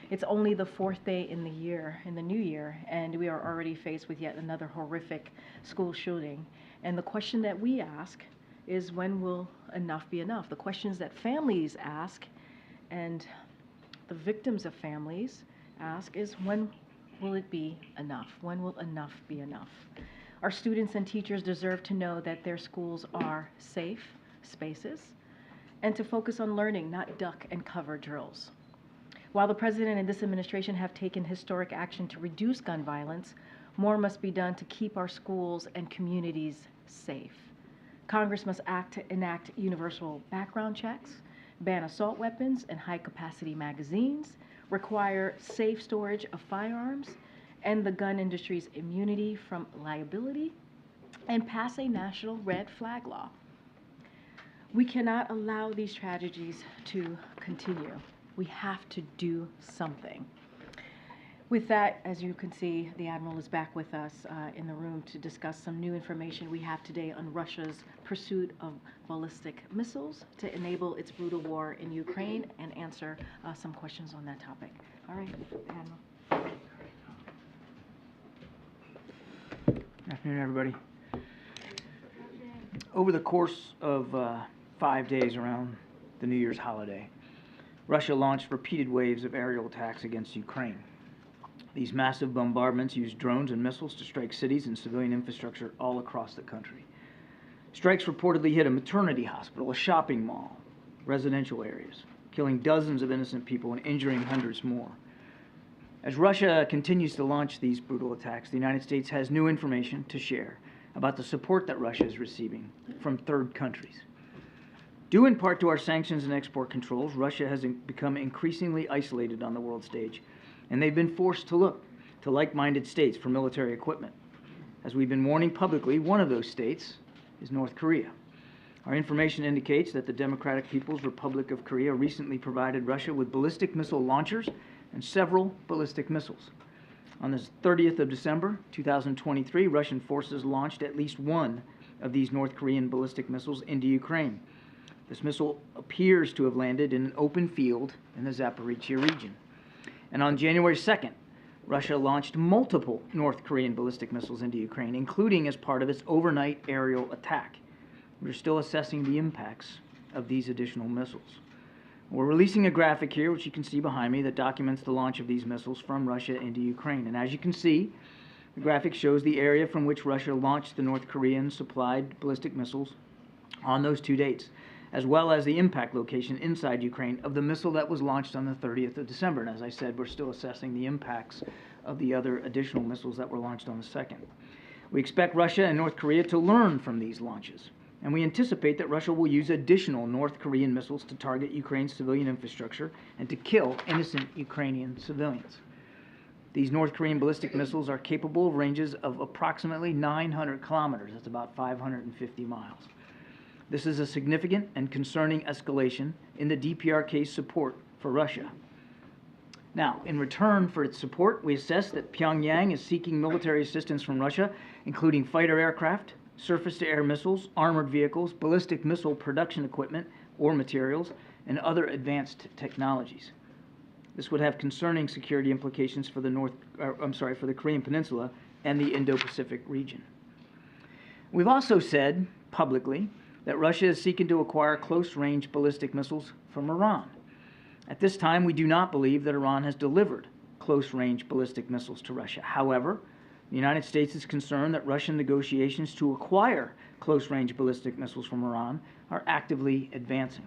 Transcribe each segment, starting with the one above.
It's only the fourth day in the year, in the new year, and we are already faced with yet another horrific school shooting. And the question that we ask is, when will enough be enough? The questions that families ask and the victims of families ask is, when will it be enough? When will enough be enough? Our students and teachers deserve to know that their schools are safe spaces and to focus on learning, not duck and cover drills. While the President and this administration have taken historic action to reduce gun violence, more must be done to keep our schools and communities safe. Congress must act to enact universal background checks, ban assault weapons and high-capacity magazines, require safe storage of firearms, end the gun industry's immunity from liability, and pass a national red flag law. We cannot allow these tragedies to continue. We have to do something. With that, as you can see, the Admiral is back with us in the room to discuss some new information we have today on Russia's pursuit of ballistic missiles to enable its brutal war in Ukraine and answer some questions on that topic. All right, Admiral. Good afternoon, everybody. Over the course of 5 days around the New Year's holiday, Russia launched repeated waves of aerial attacks against Ukraine. These massive bombardments used drones and missiles to strike cities and civilian infrastructure all across the country. Strikes reportedly hit a maternity hospital, a shopping mall, residential areas, killing dozens of innocent people and injuring hundreds more. As Russia continues to launch these brutal attacks, the United States has new information to share about the support that Russia is receiving from third countries. Due in part to our sanctions and export controls, Russia has become increasingly isolated on the world stage, and they've been forced to look to like-minded states for military equipment. As we've been warning publicly, one of those states is North Korea. Our information indicates that the Democratic People's Republic of Korea recently provided Russia with ballistic missile launchers and several ballistic missiles. On the 30th of December, 2023, Russian forces launched at least one of these North Korean ballistic missiles into Ukraine. This missile appears to have landed in an open field in the Zaporizhia region. And on January 2nd, Russia launched multiple North Korean ballistic missiles into Ukraine, including as part of its overnight aerial attack. We're still assessing the impacts of these additional missiles. We're releasing a graphic here, which you can see behind me, that documents the launch of these missiles from Russia into Ukraine. And as you can see, the graphic shows the area from which Russia launched the North Korean supplied ballistic missiles on those 2 dates, as well as the impact location inside Ukraine of the missile that was launched on the 30th of December. And as I said, we're still assessing the impacts of the other additional missiles that were launched on the 2nd. We expect Russia and North Korea to learn from these launches, and we anticipate that Russia will use additional North Korean missiles to target Ukraine's civilian infrastructure and to kill innocent Ukrainian civilians. These North Korean ballistic missiles are capable of ranges of approximately 900 kilometers. That's about 550 miles. This is a significant and concerning escalation in the DPRK's support for Russia. Now, in return for its support, we assess that Pyongyang is seeking military assistance from Russia, including fighter aircraft, surface-to-air missiles, armored vehicles, ballistic missile production equipment or materials, and other advanced technologies. This would have concerning security implications for the Korean Peninsula and the Indo-Pacific region. We've also said publicly that Russia is seeking to acquire close-range ballistic missiles from Iran. At this time, we do not believe that Iran has delivered close-range ballistic missiles to Russia. However, the United States is concerned that Russian negotiations to acquire close-range ballistic missiles from Iran are actively advancing.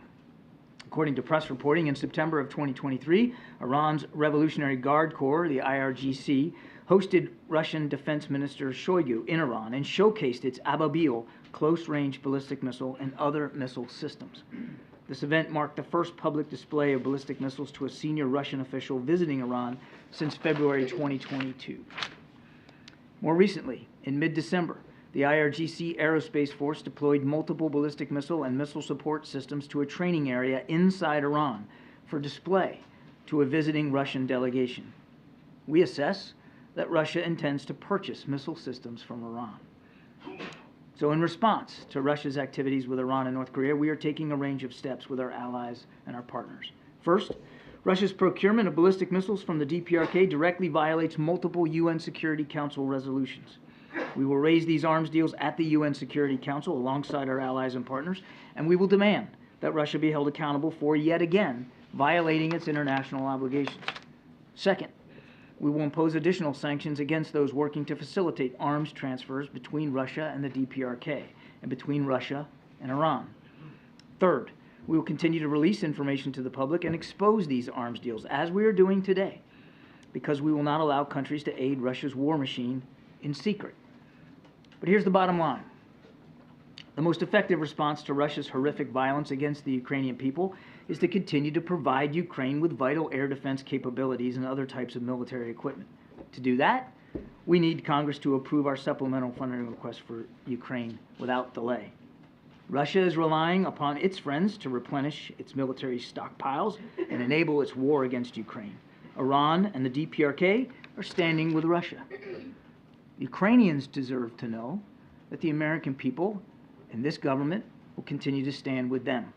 According to press reporting, in September of 2023, Iran's Revolutionary Guard Corps, the IRGC, hosted Russian Defense Minister Shoigu in Iran and showcased its Ababil close-range ballistic missile and other missile systems. This event marked the first public display of ballistic missiles to a senior Russian official visiting Iran since February 2022. More recently, in mid-December, the IRGC Aerospace Force deployed multiple ballistic missile and missile support systems to a training area inside Iran for display to a visiting Russian delegation. We assess that Russia intends to purchase missile systems from Iran. So in response to Russia's activities with Iran and North Korea, we are taking a range of steps with our allies and our partners. First, Russia's procurement of ballistic missiles from the DPRK directly violates multiple UN Security Council resolutions. We will raise these arms deals at the UN Security Council alongside our allies and partners, and we will demand that Russia be held accountable for, yet again, violating its international obligations. Second, we will impose additional sanctions against those working to facilitate arms transfers between Russia and the DPRK and between Russia and Iran. Third, we will continue to release information to the public and expose these arms deals, as we are doing today, because we will not allow countries to aid Russia's war machine in secret. But here's the bottom line. The most effective response to Russia's horrific violence against the Ukrainian people is to continue to provide Ukraine with vital air defense capabilities and other types of military equipment. To do that, we need Congress to approve our supplemental funding request for Ukraine without delay. Russia is relying upon its friends to replenish its military stockpiles and enable its war against Ukraine. Iran and the DPRK are standing with Russia. Ukrainians deserve to know that the American people and this government will continue to stand with them.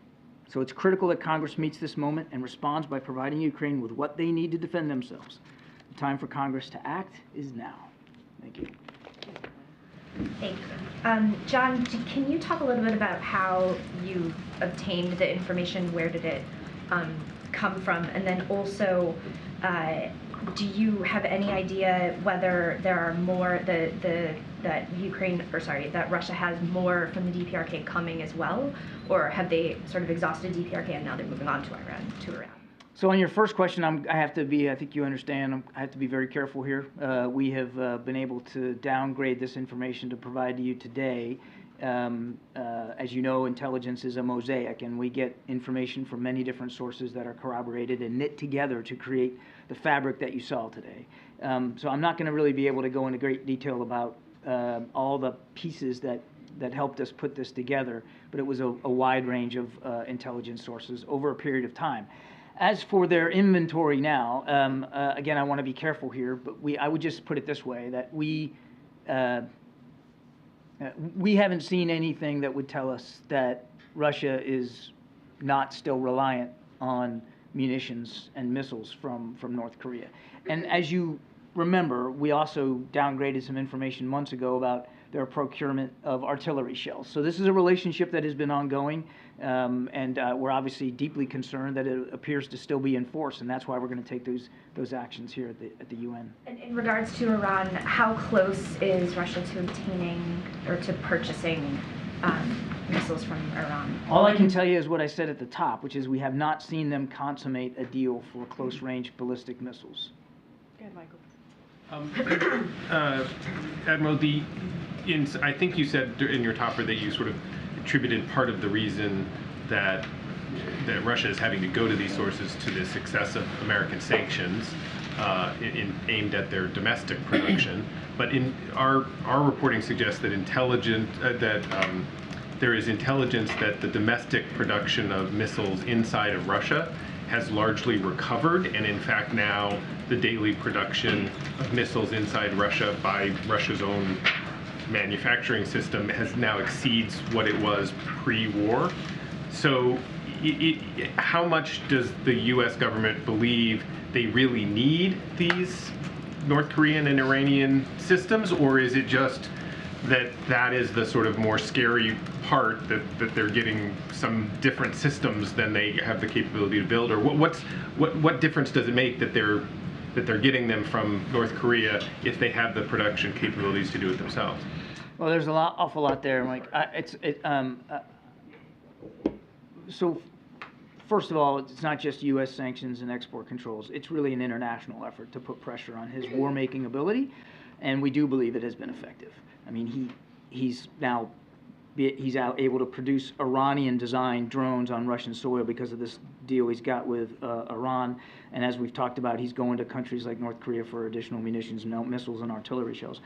So it's critical that Congress meets this moment and responds by providing Ukraine with what they need to defend themselves. The time for Congress to act is now. Thank you. Thank you. John, can you talk a little bit about how you obtained the information? Where did it come from? And then also, do you have any idea whether there are more that Russia has more from the DPRK coming as well, or have they sort of exhausted DPRK and now they're moving on to Iran? So on your first question, I have to be, I think you understand, I have to be very careful here. We have been able to downgrade this information to provide to you today. As you know, intelligence is a mosaic, and we get information from many different sources that are corroborated and knit together to create the fabric that you saw today. So I'm not going to really be able to go into great detail about all the pieces that helped us put this together, but it was a wide range of intelligence sources over a period of time. As for their inventory now, again, I want to be careful here, but I would just put it this way, that we haven't seen anything that would tell us that Russia is not still reliant on munitions and missiles from North Korea. And as you remember, we also downgraded some information months ago about their procurement of artillery shells. So this is a relationship that has been ongoing, and we're obviously deeply concerned that it appears to still be in force, and that's why we're going to take those actions here at the UN. And in regards to Iran, how close is Russia to obtaining or to purchasing missiles from Iran? All I can tell you is what I said at the top, which is we have not seen them consummate a deal for close-range ballistic missiles. Go ahead, Michael. Admiral, I think you said in your topper that you sort of attributed part of the reason that Russia is having to go to these sources to the success of American sanctions aimed at their domestic production. But in our reporting suggests that there is intelligence that the domestic production of missiles inside of Russia has largely recovered, and in fact now the daily production of missiles inside Russia by Russia's own manufacturing system has now exceeds what it was pre-war. So how much does the U.S. government believe they really need these North Korean and Iranian systems, or is it just that is the sort of more scary part, that they're getting some different systems than they have the capability to build? Or what difference does it make that they're getting them from North Korea if they have the production capabilities to do it themselves? Well, there's awful lot there, Mike. So first of all, it's not just U.S. sanctions and export controls. It's really an international effort to put pressure on his war-making ability, and we do believe it has been effective. I mean, he's now able to produce Iranian-designed drones on Russian soil because of this deal he's got with Iran. And as we've talked about, he's going to countries like North Korea for additional munitions, missiles, and artillery shells.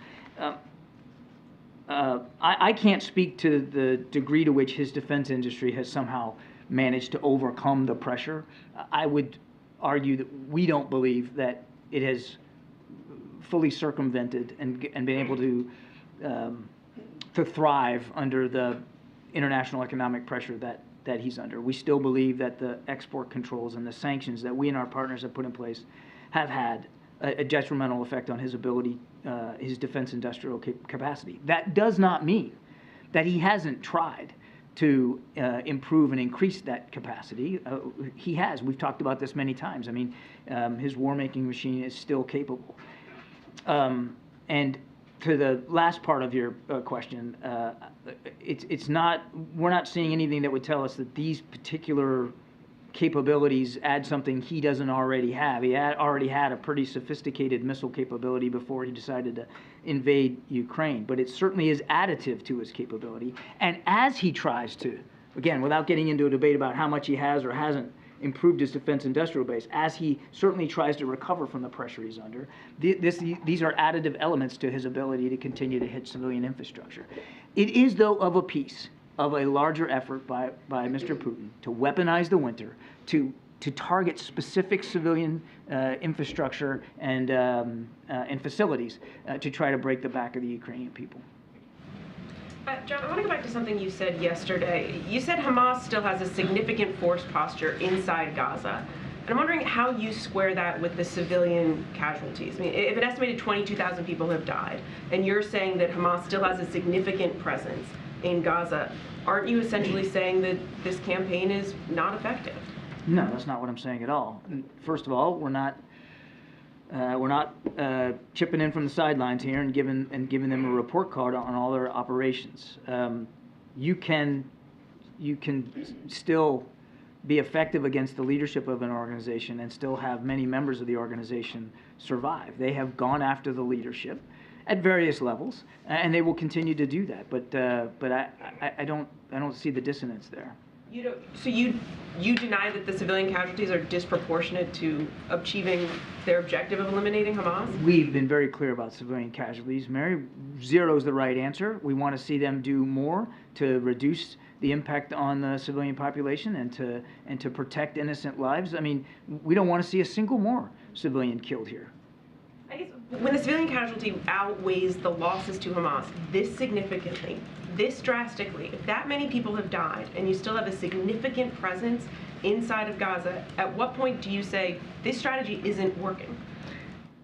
I can't speak to the degree to which his defense industry has somehow managed to overcome the pressure. I would argue that we don't believe that it has fully circumvented and been able to thrive under the international economic pressure that that he's under. We still believe that the export controls and the sanctions that we and our partners have put in place have had a detrimental effect on his ability, his defense industrial capacity. That does not mean that he hasn't tried to improve and increase that capacity. He has. We've talked about this many times. I mean, his war-making machine is still capable. And to the last part of your question, it's not. We're not seeing anything that would tell us that these particular capabilities add something he doesn't already have. He already had a pretty sophisticated missile capability before he decided to invade Ukraine, but it certainly is additive to his capability. And as he tries to, again, without getting into a debate about how much he has or hasn't improved his defense industrial base, as he certainly tries to recover from the pressure he's under, these are additive elements to his ability to continue to hit civilian infrastructure. It is, though, of a piece of a larger effort by Mr. Putin to weaponize the winter, to target specific civilian infrastructure and facilities to try to break the back of the Ukrainian people. John, I want to go back to something you said yesterday. You said Hamas still has a significant force posture inside Gaza. And I'm wondering how you square that with the civilian casualties. I mean, if an estimated 22,000 people have died, and you're saying that Hamas still has a significant presence in Gaza, aren't you essentially saying that this campaign is not effective? No, that's not what I'm saying at all. First of all, we're not chipping in from the sidelines here and giving them a report card on all their operations. You can still be effective against the leadership of an organization and still have many members of the organization survive. They have gone after the leadership at various levels, and they will continue to do that. But I don't see the dissonance there. You don't. So you deny that the civilian casualties are disproportionate to achieving their objective of eliminating Hamas? We've been very clear about civilian casualties, Mary. Zero is the right answer. We want to see them do more to reduce the impact on the civilian population and to protect innocent lives. I mean, we don't want to see a single more civilian killed here. I guess when the civilian casualty outweighs the losses to Hamas this significantly, this drastically, if that many people have died and you still have a significant presence inside of Gaza, at what point do you say this strategy isn't working?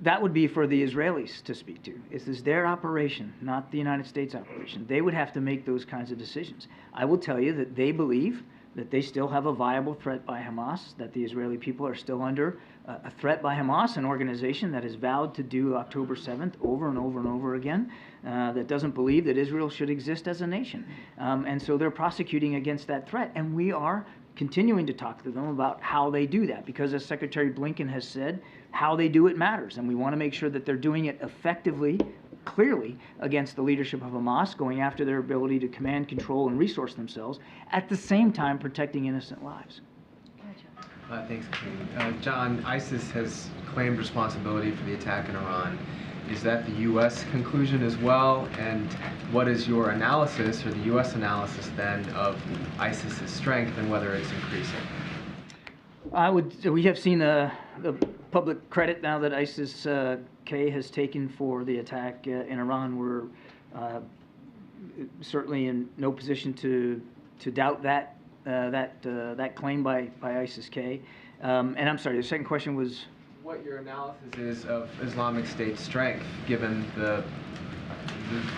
That would be for the Israelis to speak to. This is their operation, not the United States operation. They would have to make those kinds of decisions. I will tell you that they believe that they still have a viable threat by Hamas, that the Israeli people are still under a threat by Hamas, an organization that has vowed to do October 7th over and over and over again, that doesn't believe that Israel should exist as a nation. And so they're prosecuting against that threat. And we are continuing to talk to them about how they do that, because as Secretary Blinken has said, how they do it matters. And we want to make sure that they're doing it effectively, clearly, against the leadership of Hamas, going after their ability to command, control, and resource themselves, at the same time protecting innocent lives. Thanks, Karine. John, ISIS has claimed responsibility for the attack in Iran. Is that the U.S. conclusion as well? And what is your analysis, or the U.S. analysis then, of ISIS's strength and whether it's increasing? We have seen the public credit now that ISIS-K has taken for the attack in Iran. We're certainly in no position to doubt that claim by ISIS-K. And I'm sorry, the second question was? What your analysis is of Islamic State's strength, given the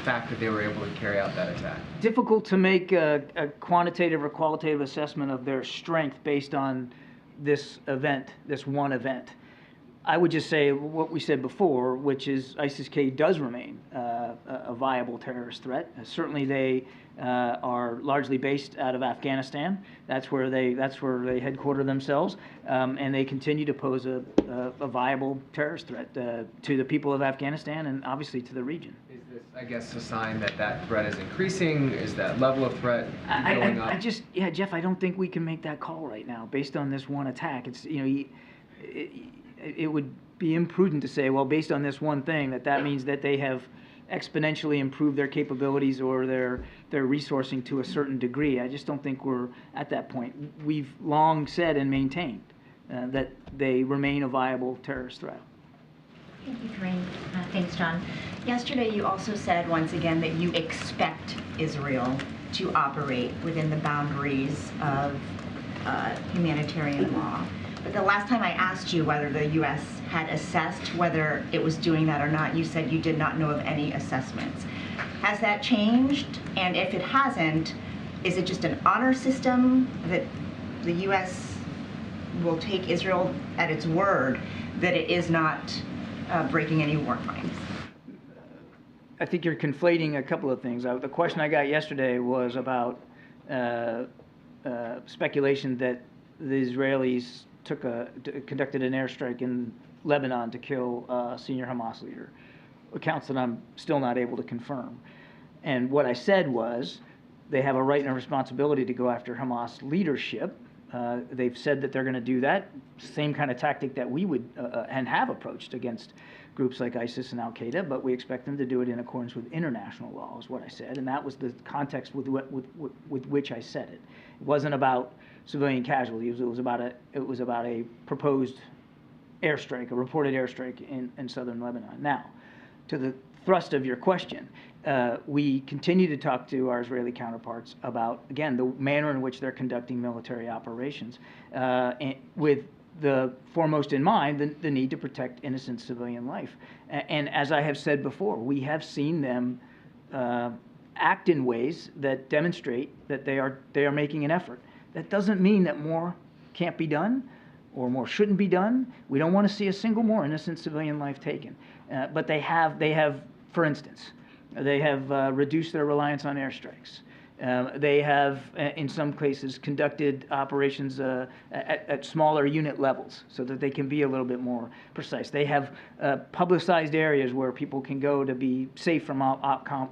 fact that they were able to carry out that attack. Difficult to make a quantitative or qualitative assessment of their strength based on this event, this one event. I would just say what we said before, which is ISIS-K does remain a viable terrorist threat. Certainly they are largely based out of Afghanistan. That's where they headquarter themselves, and they continue to pose a viable terrorist threat to the people of Afghanistan and obviously to the region. Is this, I guess, a sign that that threat is increasing? Is that level of threat going up? Jeff, I don't think we can make that call right now based on this one attack. It's it would be imprudent to say, well, based on this one thing, that means that they have exponentially improved their capabilities or their resourcing to a certain degree. I just don't think we're at that point. We've long said and maintained that they remain a viable terrorist threat. Thank you, Karine. Thanks, John. Yesterday, you also said once again that you expect Israel to operate within the boundaries of humanitarian law. But the last time I asked you whether the U.S. had assessed whether it was doing that or not, you said you did not know of any assessments. Has that changed? And if it hasn't, is it just an honor system that the U.S. will take Israel at its word that it is not breaking any war crimes? I think you're conflating a couple of things. The question I got yesterday was about speculation that the Israelis conducted an airstrike in Lebanon to kill a senior Hamas leader. Accounts that I'm still not able to confirm. And what I said was they have a right and a responsibility to go after Hamas leadership. They've said that they're going to do that. Same kind of tactic that we would and have approached against groups like ISIS and Al-Qaeda, but we expect them to do it in accordance with international law, is what I said, and that was the context with which I said it. It wasn't about civilian casualties. It was about a proposed airstrike, a reported airstrike in southern Lebanon. Now, to the thrust of your question, we continue to talk to our Israeli counterparts about, again, the manner in which they're conducting military operations, with the foremost in mind, the need to protect innocent civilian life. And as I have said before, we have seen them act in ways that demonstrate that they are making an effort. That doesn't mean that more can't be done or more shouldn't be done. We don't want to see a single more innocent civilian life taken. But they have, for instance, they have reduced their reliance on airstrikes. They have, in some cases, conducted operations at smaller unit levels so that they can be a little bit more precise. They have publicized areas where people can go to be safe from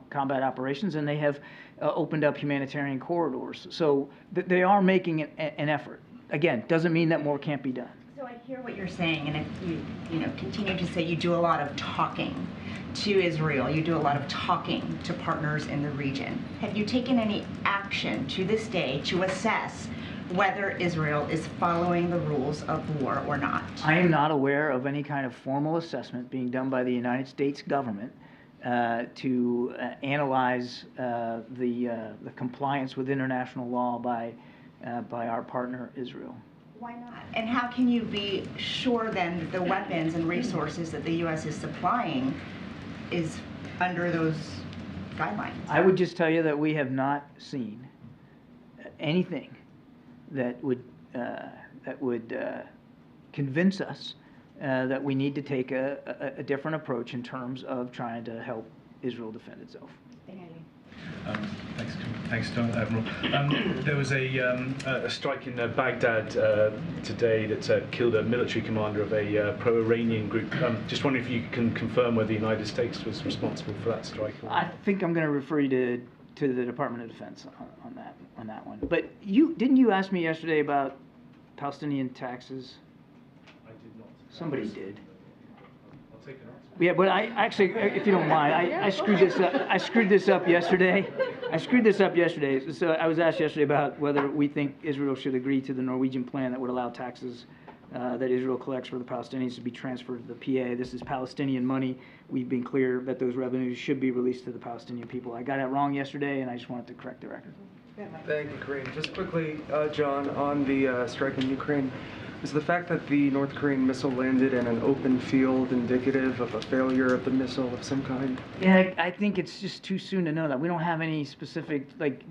combat operations, and they have opened up humanitarian corridors. So they are making an effort. Again, doesn't mean that more can't be done. So I hear what you're saying, and if you continue to say you do a lot of talking to Israel, you do a lot of talking to partners in the region. Have you taken any action to this day to assess whether Israel is following the rules of war or not? I am not aware of any kind of formal assessment being done by the United States government to analyze the compliance with international law by our partner Israel. Why not? And how can you be sure then that the weapons and resources that the U.S. is supplying is under those guidelines? I would just tell you that we have not seen anything that would convince us that we need to take a different approach in terms of trying to help Israel defend itself. Thanks, Admiral. There was a strike in Baghdad today that killed a military commander of a pro-Iranian group. Just wondering if you can confirm whether the United States was responsible for that strike. I think I'm going to refer you to the Department of Defense on that one. But didn't you ask me yesterday about Palestinian taxes? I did not. Somebody did. I'll take an answer. Yeah, but I actually, if you don't mind, I screwed this up. I screwed this up yesterday. So I was asked yesterday about whether we think Israel should agree to the Norwegian plan that would allow taxes that Israel collects for the Palestinians to be transferred to the PA. This is Palestinian money. We've been clear that those revenues should be released to the Palestinian people. I got it wrong yesterday, and I just wanted to correct the record. Thank you, Karine. Just quickly, John, on the strike in Ukraine, is the fact that the North Korean missile landed in an open field indicative of a failure of the missile of some kind? Yeah, I think it's just too soon to know that. We don't have any specific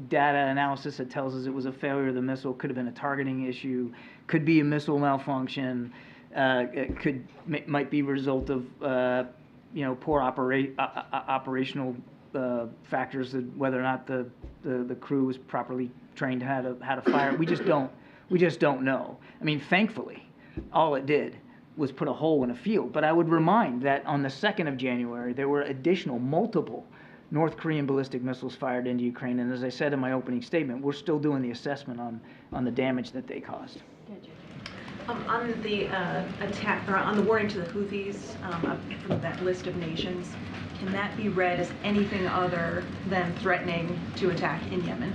data analysis that tells us it was a failure of the missile. Could have been a targeting issue. Could be a missile malfunction. It might be a result of poor operational factors, whether or not the crew was properly trained how to fire. We just don't know. I mean, thankfully, all it did was put a hole in a field. But I would remind that on the 2nd of January, there were multiple North Korean ballistic missiles fired into Ukraine. And as I said in my opening statement, we're still doing the assessment on the damage that they caused. On the attack, or on the warning to the Houthis from that list of nations, can that be read as anything other than threatening to attack in Yemen?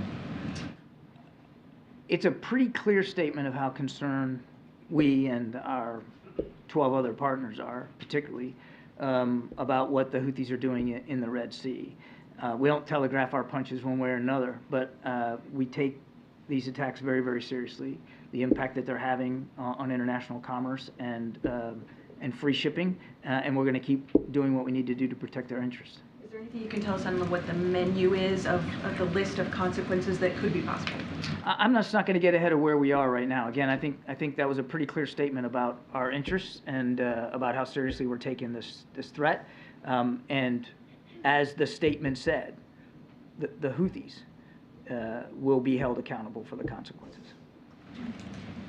It's a pretty clear statement of how concerned we and our 12 other partners are, particularly, about what the Houthis are doing in the Red Sea. We don't telegraph our punches one way or another, but we take these attacks very, very seriously. The impact that they're having on international commerce and free shipping, and we're going to keep doing what we need to do to protect our interests. Is there anything you can tell us on what the menu is of the list of consequences that could be possible? I'm just not going to get ahead of where we are right now. Again, I think that was a pretty clear statement about our interests and about how seriously we're taking this threat. And as the statement said, the Houthis will be held accountable for the consequences.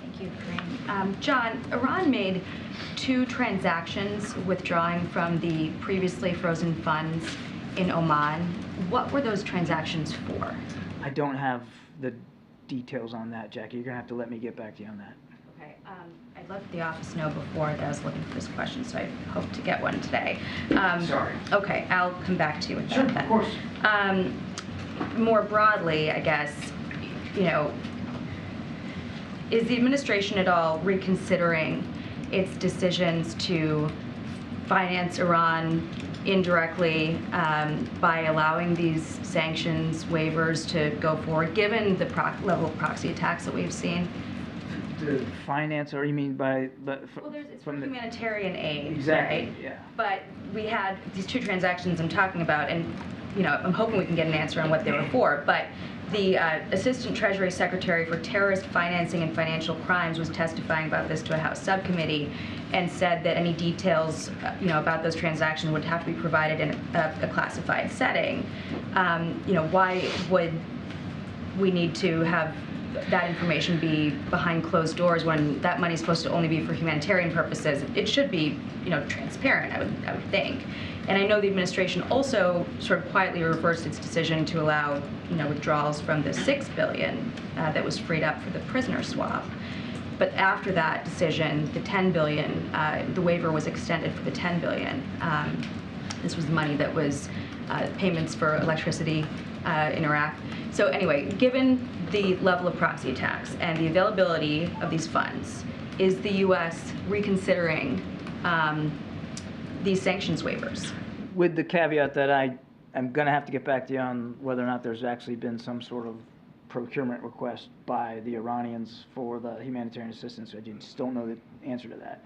Thank you, Karine. John, Iran made 2 transactions withdrawing from the previously frozen funds in Oman. What were those transactions for? I don't have the details on that, Jackie. You're going to have to let me get back to you on that. Okay. I let the office know before that I was looking for this question, so I hope to get one today. Sorry. Okay, I'll come back to you with that then. Of course. More broadly, I guess, you know, is the administration at all reconsidering its decisions to finance Iran indirectly by allowing these sanctions waivers to go forward, given the level of proxy attacks that we've seen? The finance, or you mean by Well, it's for from the humanitarian aid, exactly, right? yeah. But we had these 2 transactions I'm talking about, and you know, I'm hoping we can get an answer on what they were for. But the Assistant Treasury Secretary for Terrorist Financing and Financial Crimes was testifying about this to a House subcommittee, and said that any details, you know, about those transactions would have to be provided in a classified setting. You know, why would we need to have that information be behind closed doors when that money is supposed to only be for humanitarian purposes? It should be, you know, transparent, I would think. And I know the administration also sort of quietly reversed its decision to allow, you know, withdrawals from the $6 billion that was freed up for the prisoner swap. But after that decision, the $10 billion, the waiver was extended for the $10 billion. This was the money that was payments for electricity in Iraq. So anyway, given the level of proxy attacks and the availability of these funds, is the U.S. reconsidering these sanctions waivers? With the caveat that I'm going to have to get back to you on whether or not there's actually been some sort of procurement request by the Iranians for the humanitarian assistance. I just don't know the answer to that.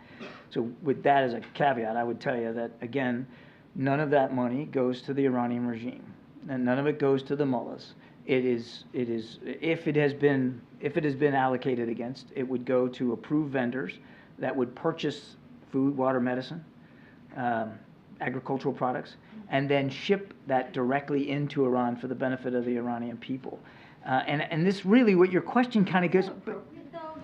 So with that as a caveat, I would tell you that, again, none of that money goes to the Iranian regime, and none of it goes to the mullahs. It is if it has been allocated against, it would go to approved vendors that would purchase food, water, medicine, agricultural products, and then ship that directly into Iran for the benefit of the Iranian people. And this really, what your question kind of goes.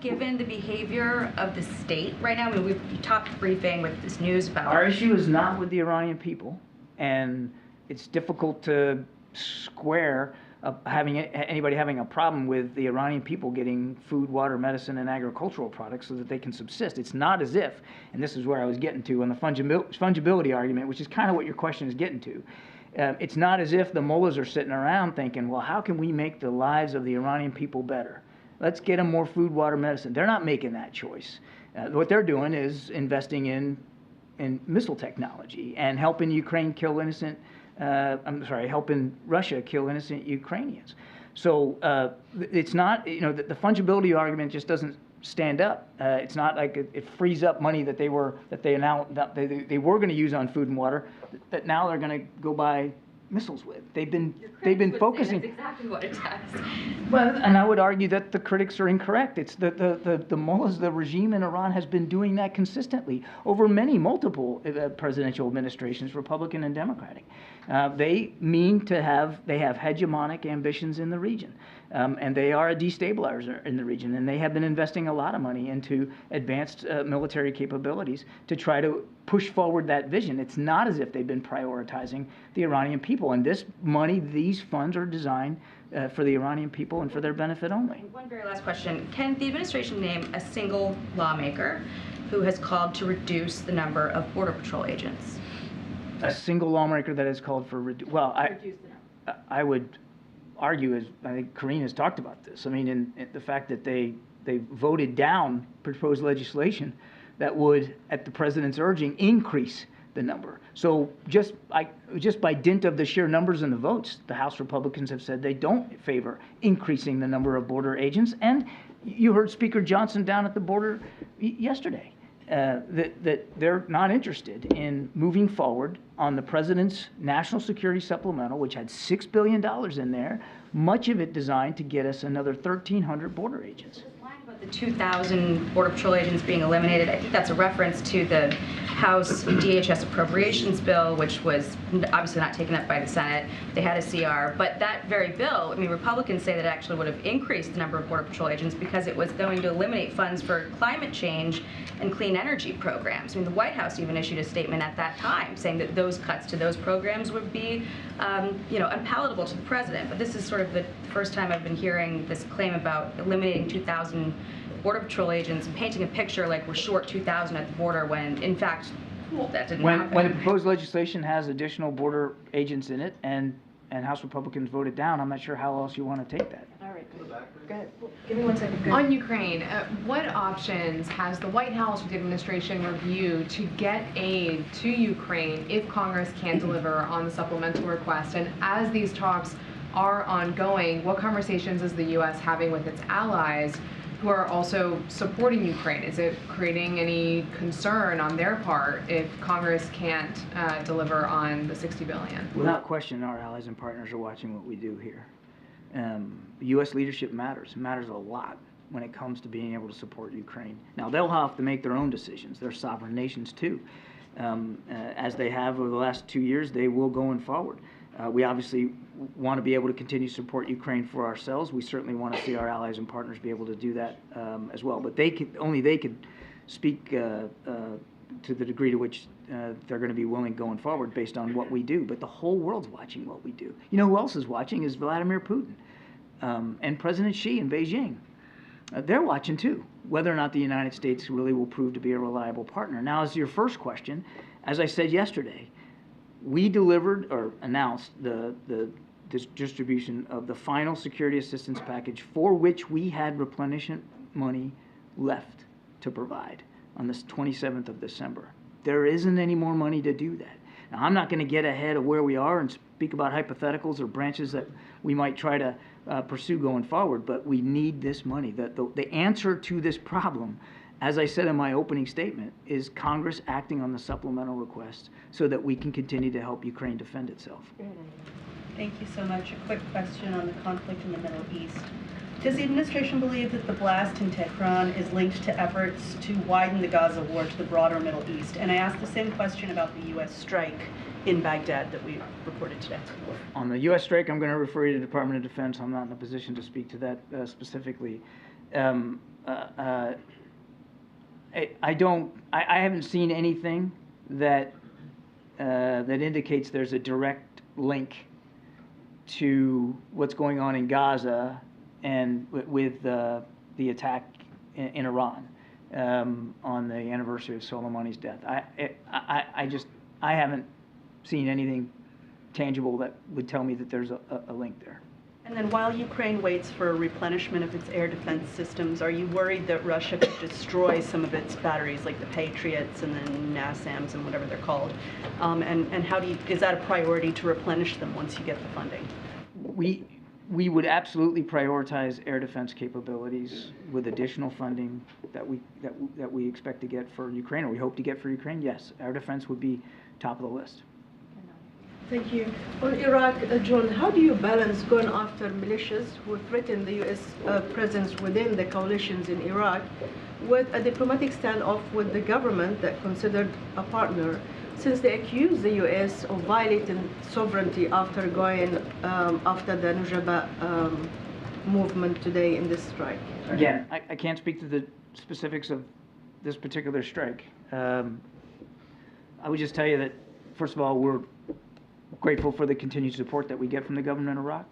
Given the behavior of the state right now, I mean, we talked briefing with this news about. Our issue is not with the Iranian people, and it's difficult to square anybody having a problem with the Iranian people getting food, water, medicine, and agricultural products so that they can subsist. It's not as if, and this is where I was getting to on the fungibility argument, which is kind of what your question is getting to. It's not as if the mullahs are sitting around thinking, well, how can we make the lives of the Iranian people better? Let's get them more food, water, medicine. They're not making that choice. What they're doing is investing in missile technology and helping Ukraine kill innocent helping Russia kill innocent Ukrainians. So it's not, you know, the fungibility argument just doesn't stand up. It's not like it frees up money that they were going to use on food and water that now they're going to go buy missiles with. They've been focusing. That's exactly what it does. Well, and I would argue that the critics are incorrect. It's the mullahs, the regime in Iran has been doing that consistently over multiple presidential administrations, Republican and Democratic. They have hegemonic ambitions in the region, and they are a destabilizer in the region, and they have been investing a lot of money into advanced military capabilities to try to push forward that vision. It's not as if they've been prioritizing the Iranian people, and this money, these funds are designed for the Iranian people and for their benefit only. One very last question. Can the administration name a single lawmaker who has called to reduce the number of Border Patrol agents? A single lawmaker that has called for I would argue, as I think Karine has talked about this. I mean, in the fact that they voted down proposed legislation that would, at the president's urging, increase the number. So just by dint of the sheer numbers and the votes, the House Republicans have said they don't favor increasing the number of border agents. And you heard Speaker Johnson down at the border yesterday that they're not interested in moving forward on the president's national security supplemental, which had $6 billion in there, much of it designed to get us another 1,300 border agents. The 2,000 Border Patrol agents being eliminated, I think that's a reference to the House DHS appropriations bill, which was obviously not taken up by the Senate. They had a CR, but that very bill, I mean, Republicans say that it actually would have increased the number of Border Patrol agents because it was going to eliminate funds for climate change and clean energy programs. I mean, the White House even issued a statement at that time saying that those cuts to those programs would be, unpalatable to the president. But this is sort of the first time I've been hearing this claim about eliminating 2,000 Border Patrol agents and painting a picture like we're short 2,000 at the border when, in fact, that didn't happen. When the proposed legislation has additional border agents in it and House Republicans voted down, I'm not sure how else you want to take that. All right, go ahead. Give me 1 second. Go ahead. On Ukraine, what options has the White House or the administration reviewed to get aid to Ukraine if Congress can't deliver on the supplemental request? And as these talks are ongoing, what conversations is the U.S. having with its allies who are also supporting Ukraine? Is it creating any concern on their part if Congress can't deliver on the $60 billion? Without question, our allies and partners are watching what we do here. The U.S. leadership matters. It matters a lot when it comes to being able to support Ukraine. Now, they'll have to make their own decisions. They're sovereign nations, too. As they have over the last 2 years, they will going forward. We obviously want to be able to continue to support Ukraine for ourselves. We certainly want to see our allies and partners be able to do that as well. But only they could speak to the degree to which they're going to be willing going forward based on what we do. But the whole world's watching what we do. You know who else is watching is Vladimir Putin and President Xi in Beijing. They're watching too, whether or not the United States really will prove to be a reliable partner. Now, as your first question, as I said yesterday, we delivered or announced the distribution of the final security assistance package for which we had replenishment money left to provide on the 27th of December. There isn't any more money to do that. Now, I'm not going to get ahead of where we are and speak about hypotheticals or branches that we might try to pursue going forward, but we need this money. The answer to this problem, as I said in my opening statement, is Congress acting on the supplemental request so that we can continue to help Ukraine defend itself. Thank you so much. A quick question on the conflict in the Middle East. Does the administration believe that the blast in Tehran is linked to efforts to widen the Gaza war to the broader Middle East? And I asked the same question about the U.S. strike in Baghdad that we reported today. On the U.S. strike, I'm going to refer you to the Department of Defense. I'm not in a position to speak to that specifically. I haven't seen anything that indicates there's a direct link to what's going on in Gaza and with the attack in Iran on the anniversary of Soleimani's death. I haven't seen anything tangible that would tell me that there's a link there. And then while Ukraine waits for replenishment of its air defense systems, are you worried that Russia could destroy some of its batteries, like the Patriots and then NASAMS and whatever they're called? And how is that a priority to replenish them once you get the funding? We would absolutely prioritize air defense capabilities with additional funding that we expect to get for Ukraine, or we hope to get for Ukraine. Yes, air defense would be top of the list. Thank you. On Iraq, John, how do you balance going after militias who threaten the U.S. presence within the coalitions in Iraq with a diplomatic standoff with the government that considered a partner, since they accuse the U.S. of violating sovereignty after going after the Nujaba movement today in this strike? Again, I can't speak to the specifics of this particular strike. I would just tell you that, first of all, we're grateful for the continued support that we get from the government of Iraq.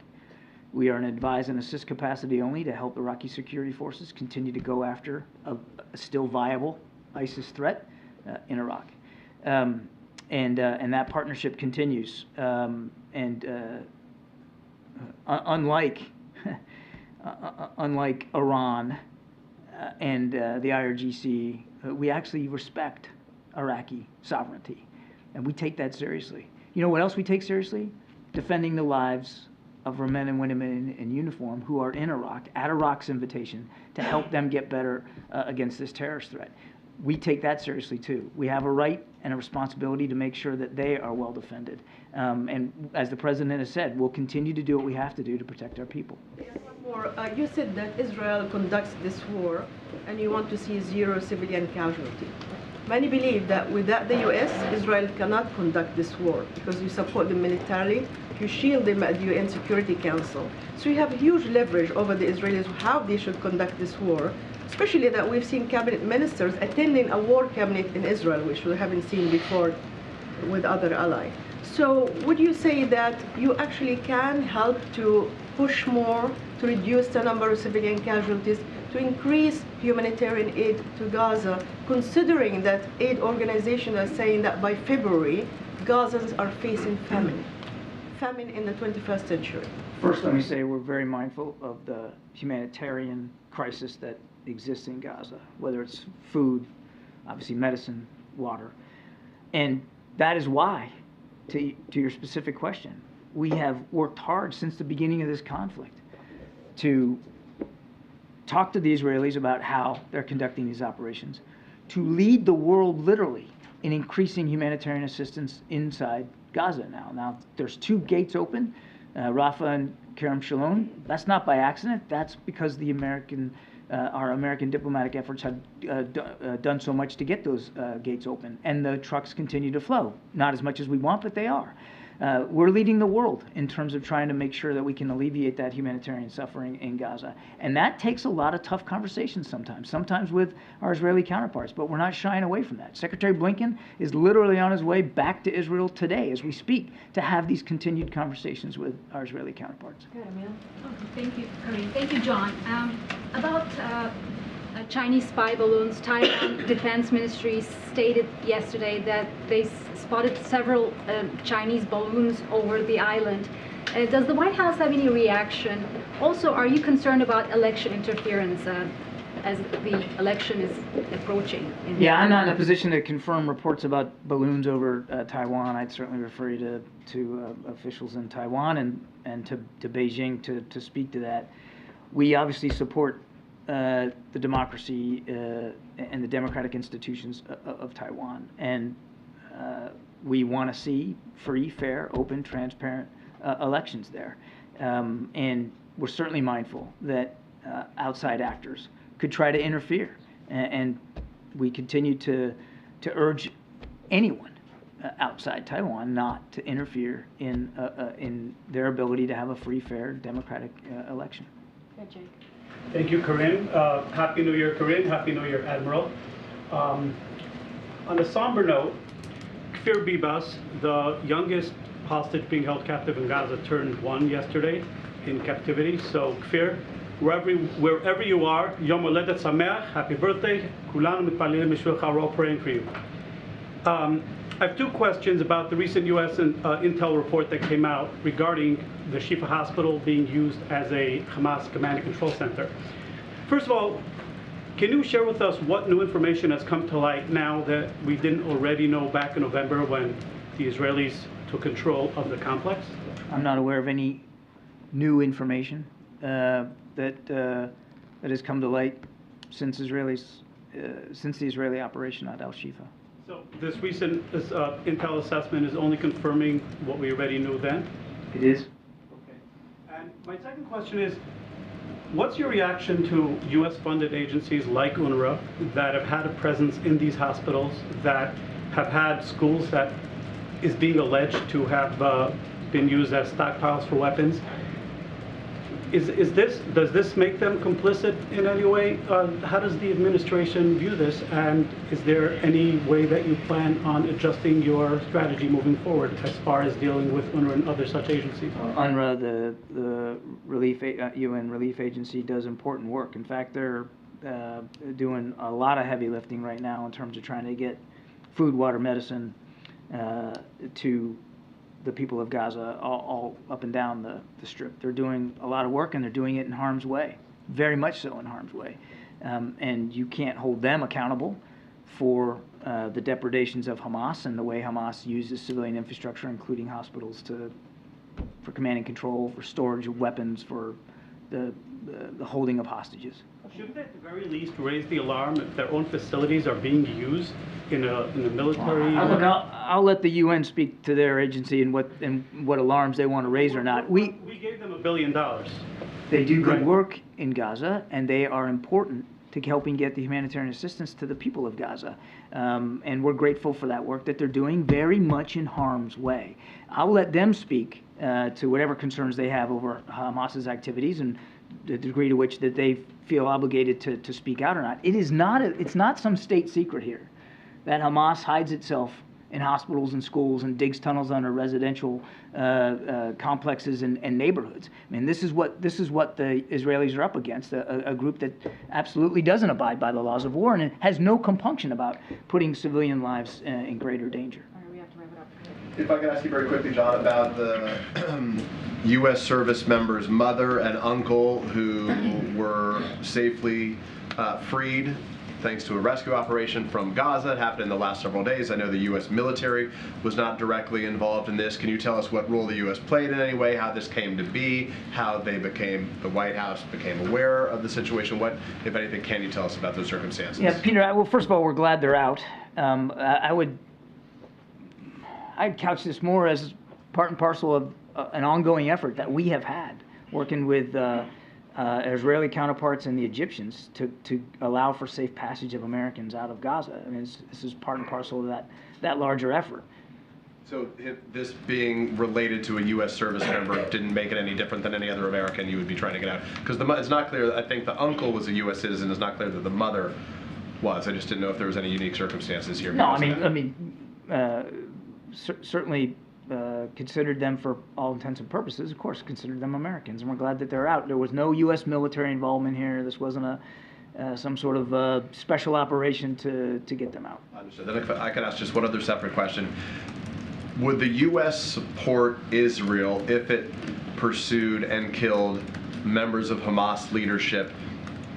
We are an advise and assist capacity only to help Iraqi security forces continue to go after a still viable ISIS threat in Iraq. And that partnership continues. Unlike Iran and the IRGC, we actually respect Iraqi sovereignty. and we take that seriously. You know what else we take seriously? Defending the lives of our men and women in uniform who are in Iraq, at Iraq's invitation, to help them get better against this terrorist threat. We take that seriously too. We have a right and a responsibility to make sure that they are well defended. And as the President has said, we'll continue to do what we have to do to protect our people. One more. You said that Israel conducts this war and you want to see zero civilian casualty. Many believe that without the U.S., Israel cannot conduct this war because you support them militarily, you shield them at the UN Security Council. So you have huge leverage over the Israelis how they should conduct this war, especially that we've seen cabinet ministers attending a war cabinet in Israel, which we haven't seen before with other allies. So would you say that you actually can help to push more to reduce the number of civilian casualties, to increase humanitarian aid to Gaza, considering that aid organizations are saying that by February, Gazans are facing famine in the 21st century? First, let me say we're very mindful of the humanitarian crisis that exists in Gaza, whether it's food, obviously medicine, water. And that is why, to your specific question, we have worked hard since the beginning of this conflict to talk to the Israelis about how they're conducting these operations, to lead the world literally in increasing humanitarian assistance inside Gaza now. Now, there's 2 gates open, Rafah and Kerem Shalom. That's not by accident. That's because the our American diplomatic efforts have done so much to get those gates open, and the trucks continue to flow. Not as much as we want, but they are. We're leading the world in terms of trying to make sure that we can alleviate that humanitarian suffering in Gaza. And that takes a lot of tough conversations sometimes with our Israeli counterparts, but we're not shying away from that. Secretary Blinken is literally on his way back to Israel today as we speak to have these continued conversations with our Israeli counterparts. Thank you, Karine. Thank you, John. About Chinese spy balloons, Taiwan Defense Ministry stated yesterday that they spotted several Chinese balloons over the island. Does the White House have any reaction? Also, are you concerned about election interference as the election is approaching? Yeah, I'm not in a position to confirm reports about balloons over Taiwan. I'd certainly refer you to officials in Taiwan and to Beijing to speak to that. We obviously support the democracy and the democratic institutions of Taiwan, and we want to see free, fair, open, transparent elections there. And we're certainly mindful that outside actors could try to interfere, and we continue to urge anyone outside Taiwan not to interfere in their ability to have a free, fair, democratic election. Thank you, Karine. Happy New Year, Karine. Happy New Year, Admiral. On a somber note, Kfir Bibas, the youngest hostage being held captive in Gaza, turned 1 yesterday in captivity. So Kfir, wherever you are, Yom Holedet Sameach, happy birthday. Kulanu mitpalelim b'shvilcha, we're all praying for you. I have 2 questions about the recent U.S. intel report that came out regarding the Shifa Hospital being used as a Hamas command and control center. First of all, can you share with us what new information has come to light now that we didn't already know back in November when the Israelis took control of the complex? I'm not aware of any new information that has come to light since the Israeli operation at Al-Shifa. So this recent intel assessment is only confirming what we already knew then? It is. Okay. And my second question is, what's your reaction to U.S.-funded agencies like UNRWA that have had a presence in these hospitals, that have had schools that is being alleged to have been used as stockpiles for weapons? Does this make them complicit in any way? How does the administration view this? And is there any way that you plan on adjusting your strategy moving forward as far as dealing with UNRWA and other such agencies? UNRWA, the UN relief agency, does important work. In fact, they're doing a lot of heavy lifting right now in terms of trying to get food, water, medicine to the people of Gaza all up and down the strip. They're doing a lot of work, and they're doing it in harm's way, very much so in harm's way. And you can't hold them accountable for the depredations of Hamas and the way Hamas uses civilian infrastructure, including hospitals, for command and control, for storage of weapons, for the holding of hostages. Shouldn't they at the very least raise the alarm if their own facilities are being used in a military? I'll let the UN speak to their agency and what alarms they want to raise or not. We gave them $1 billion. They do good work in Gaza, and they are important to helping get the humanitarian assistance to the people of Gaza. And we're grateful for that work that they're doing, very much in harm's way. I'll let them speak to whatever concerns they have over Hamas's activities and the degree to which that they feel obligated to speak out or not. It's not some state secret here that Hamas hides itself in hospitals and schools and digs tunnels under residential complexes and neighborhoods. I mean, this is what the Israelis are up against, a group that absolutely doesn't abide by the laws of war and has no compunction about putting civilian lives in greater danger. If I could ask you very quickly, John, about the U.S. service member's mother and uncle who were safely freed thanks to a rescue operation from Gaza. It happened in the last several days. I know the U.S. military was not directly involved in this. Can you tell us what role the U.S. played in any way, how this came to be, how the White House became aware of the situation? What, if anything, can you tell us about those circumstances? Yeah, Peter, well, first of all, we're glad they're out. I'd couch this more as part and parcel of an ongoing effort that we have had working with Israeli counterparts and the Egyptians to allow for safe passage of Americans out of Gaza. I mean, this is part and parcel of that larger effort. So this being related to a U.S. service member didn't make it any different than any other American you would be trying to get out? Because it's not clear. I think the uncle was a U.S. citizen. It's not clear that the mother was. I just didn't know if there was any unique circumstances here. No, certainly considered them for all intents and purposes, of course, considered them Americans, and we're glad that they're out. There was no U.S. military involvement here. This wasn't some sort of special operation to get them out. Understood. Then if I could ask just one other separate question. Would the U.S. support Israel if it pursued and killed members of Hamas leadership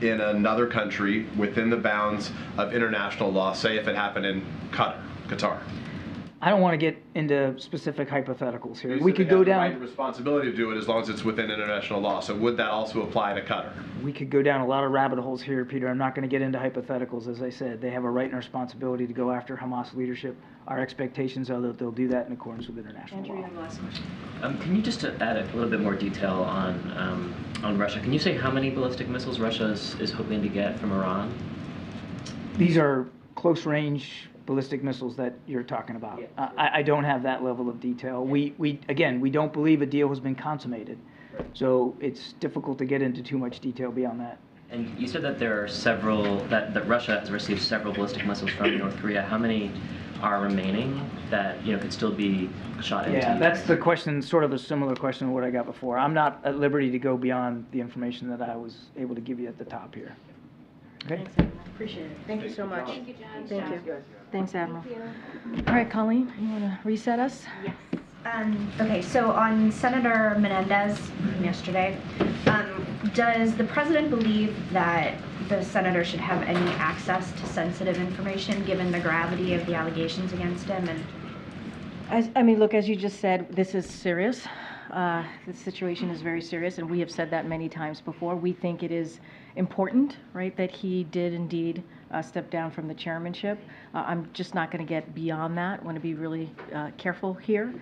in another country within the bounds of international law, say if it happened in Qatar? I don't want to get into specific hypotheticals here. We could go down. Right, responsibility to do it as long as it's within international law. So would that also apply to Qatar? We could go down a lot of rabbit holes here, Peter. I'm not going to get into hypotheticals. As I said, they have a right and responsibility to go after Hamas leadership. Our expectations are that they'll do that in accordance with international law. Last question. Can you just add a little bit more detail on Russia? Can you say how many ballistic missiles Russia is hoping to get from Iran? These are close-range ballistic missiles that you're talking about. Yeah, sure. I don't have that level of detail. We don't believe a deal has been consummated, so it's difficult to get into too much detail beyond that. And you said that there are that Russia has received several ballistic missiles from North Korea. How many are remaining that could still be shot into? Yeah, that's the question. Sort of a similar question to what I got before. I'm not at liberty to go beyond the information that I was able to give you at the top here. Okay. Thanks, Admiral. Appreciate it. Thank you so much. Thank you, John. Thank you. Thanks, Admiral. All right, Colleen, you want to reset us? Yes. Okay, so on Senator Menendez yesterday, does the president believe that the senator should have any access to sensitive information given the gravity of the allegations against him? And look, as you just said, this is serious. The situation is very serious, and we have said that many times before. We think it is important, right, that he did indeed step down from the chairmanship. I'm just not going to get beyond that. I want to be really careful here.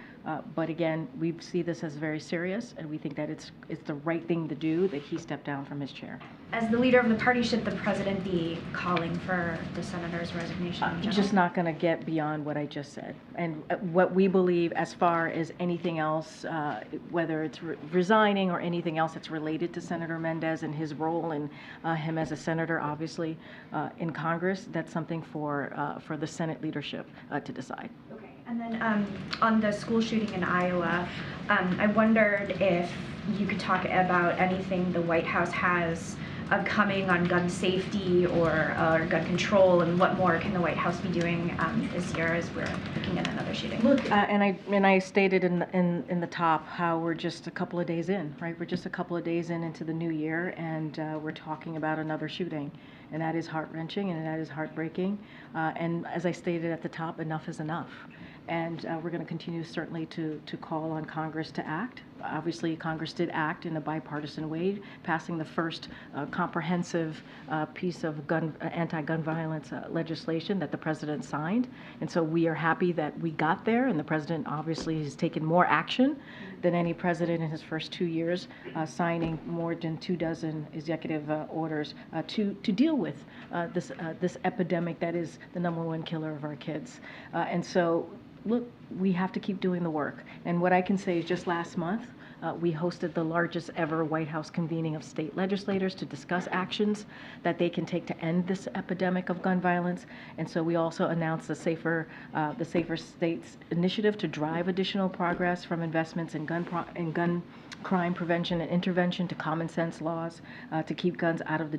But again, we see this as very serious, and we think that it's the right thing to do that he stepped down from his chair. As the leader of the party, should the president be calling for the senator's resignation? I'm just not going to get beyond what I just said. And what we believe as far as anything else, whether it's resigning or anything else that's related to Senator Menendez and his role and him as a senator, obviously, in Congress, that's something for the Senate leadership to decide. Okay. And then on the school shooting in Iowa, I wondered if you could talk about anything the White House has upcoming on gun safety or gun control, and what more can the White House be doing this year as we're looking at another shooting? Look, and I stated in the top how we're just a couple of days in, right? We're just a couple of days into the new year, and we're talking about another shooting. and that is heart-wrenching and that is heartbreaking. And as I stated at the top, enough is enough. And we're going to continue certainly to call on Congress to act. Obviously, Congress did act in a bipartisan way, passing the first comprehensive piece of anti-gun violence legislation that the president signed. And so we are happy that we got there, and the president obviously has taken more action than any president in his first 2 years, signing more than 24 executive orders to deal with this epidemic that is the #1 killer of our kids. And so, look, we have to keep doing the work. And what I can say is just last month, we hosted the largest ever White House convening of state legislators to discuss actions that they can take to end this epidemic of gun violence. And so we also announced the Safer States initiative to drive additional progress from investments in gun crime prevention and intervention to common sense laws to keep guns out of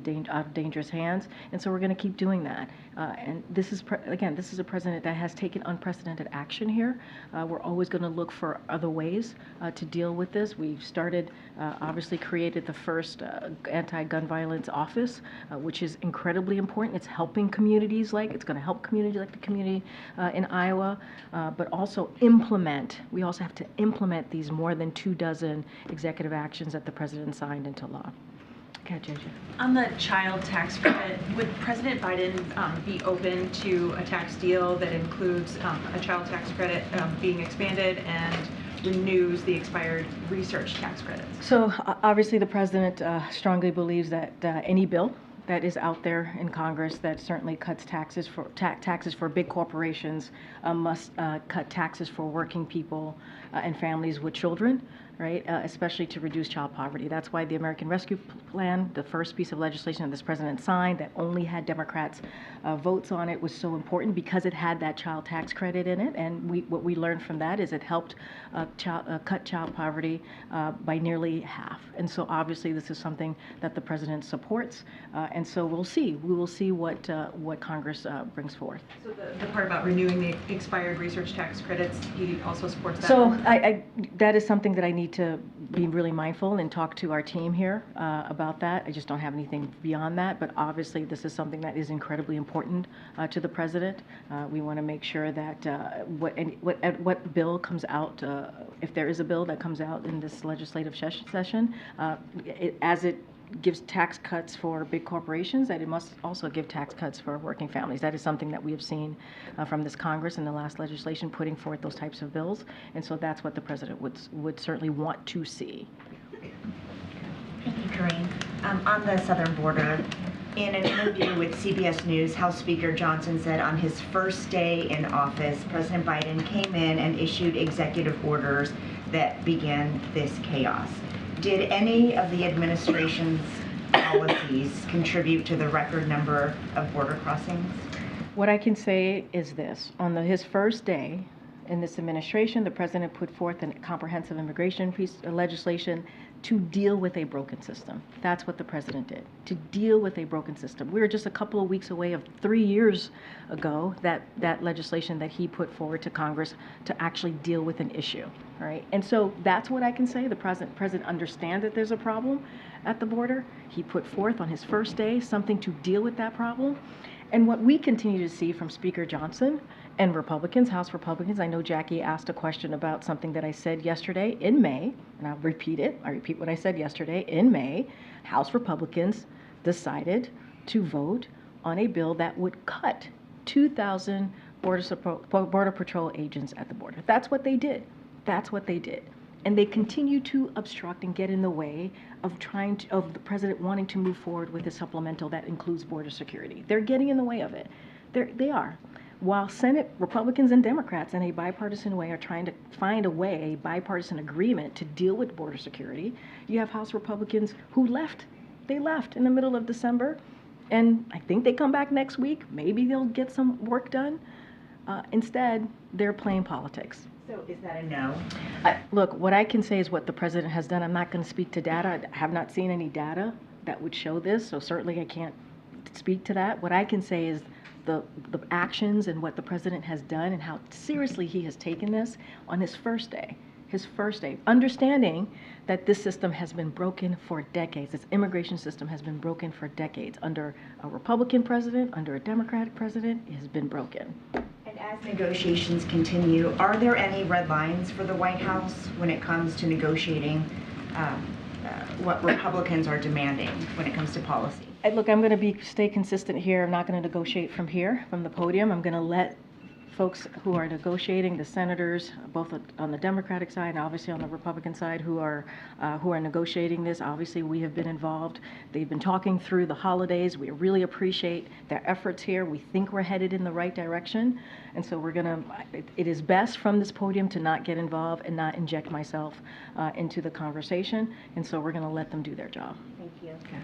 dangerous hands. And so we're going to keep doing that. And this is, again, this is a president that has taken unprecedented action here. We're always going to look for other ways to deal with this. We've started, obviously created the first anti-gun violence office, which is incredibly important. It's helping communities it's going to help communities like the community in Iowa, but also we also have to implement these more than 24 executive actions that the president signed into law. Okay, JJ. On the child tax credit, would President Biden be open to a tax deal that includes a child tax credit being expanded and renews the expired research tax credits? So obviously the president strongly believes that any bill that is out there in Congress that certainly cuts taxes for big corporations must cut taxes for working people and families with children, right? Especially to reduce child poverty. That's why the American Rescue Plan, the first piece of legislation that this president signed that only had Democrats' votes on it, was so important because it had that child tax credit in it. And what we learned from that is it helped cut child poverty by nearly half. And so obviously this is something that the president supports. And so we'll see. We will see what Congress brings forth. So the part about renewing the expired research tax credits, he also supports that? So that is something that I need to be really mindful and talk to our team here about that. I just don't have anything beyond that, but obviously this is something that is incredibly important to the president. We want to make sure that what bill comes out, if there is a bill that comes out in this legislative session, as it gives tax cuts for big corporations, that it must also give tax cuts for working families. That is something that we have seen from this Congress in the last legislation putting forth those types of bills. And so that's what the president would certainly want to see. Thank you, Karine. On the southern border, in an interview with CBS News, House Speaker Johnson said on his first day in office, President Biden came in and issued executive orders that began this chaos. Did any of the administration's policies contribute to the record number of border crossings? What I can say is this. On his first day in this administration, the president put forth a comprehensive immigration piece of legislation to deal with a broken system. That's what the president did, to deal with a broken system. We were just a couple of weeks away of 3 years ago that legislation that he put forward to Congress to actually deal with an issue, right? And so that's what I can say. The president understands that there's a problem at the border. He put forth on his first day something to deal with that problem. And what we continue to see from Speaker Johnson and Republicans, House Republicans, I know Jackie asked a question about something that I said yesterday in May, and I'll repeat it. I repeat what I said yesterday. In May, House Republicans decided to vote on a bill that would cut 2,000 Border Patrol agents at the border. That's what they did. That's what they did. And they continue to obstruct and get in the way of of the president wanting to move forward with a supplemental that includes border security. They're getting in the way of it. They are. While Senate Republicans and Democrats in a bipartisan way are trying to find a way, a bipartisan agreement to deal with border security, you have House Republicans who left. They left in the middle of December, and I think they come back next week. Maybe they'll get some work done. Instead, they're playing politics. So is that a no? Look, what I can say is what the president has done. I'm not going to speak to data. I have not seen any data that would show this, so certainly I can't speak to that. What I can say is the actions and what the president has done and how seriously he has taken this on his first day. his first day, understanding that this system has been broken for decades. This immigration system has been broken for decades. Under a Republican president, under a Democratic president, it has been broken. And as negotiations continue, are there any red lines for the White House when it comes to negotiating what Republicans are demanding when it comes to policy? Look, I'm going to stay consistent here. I'm not going to negotiate from here, from the podium. I'm going to let folks who are negotiating, the senators, both on the Democratic side and obviously on the Republican side, who are negotiating this. Obviously, we have been involved. They've been talking through the holidays. We really appreciate their efforts here. We think we're headed in the right direction, and so we're gonna. It is best from this podium to not get involved and not inject myself into the conversation, and so we're gonna let them do their job. Thank you. Okay.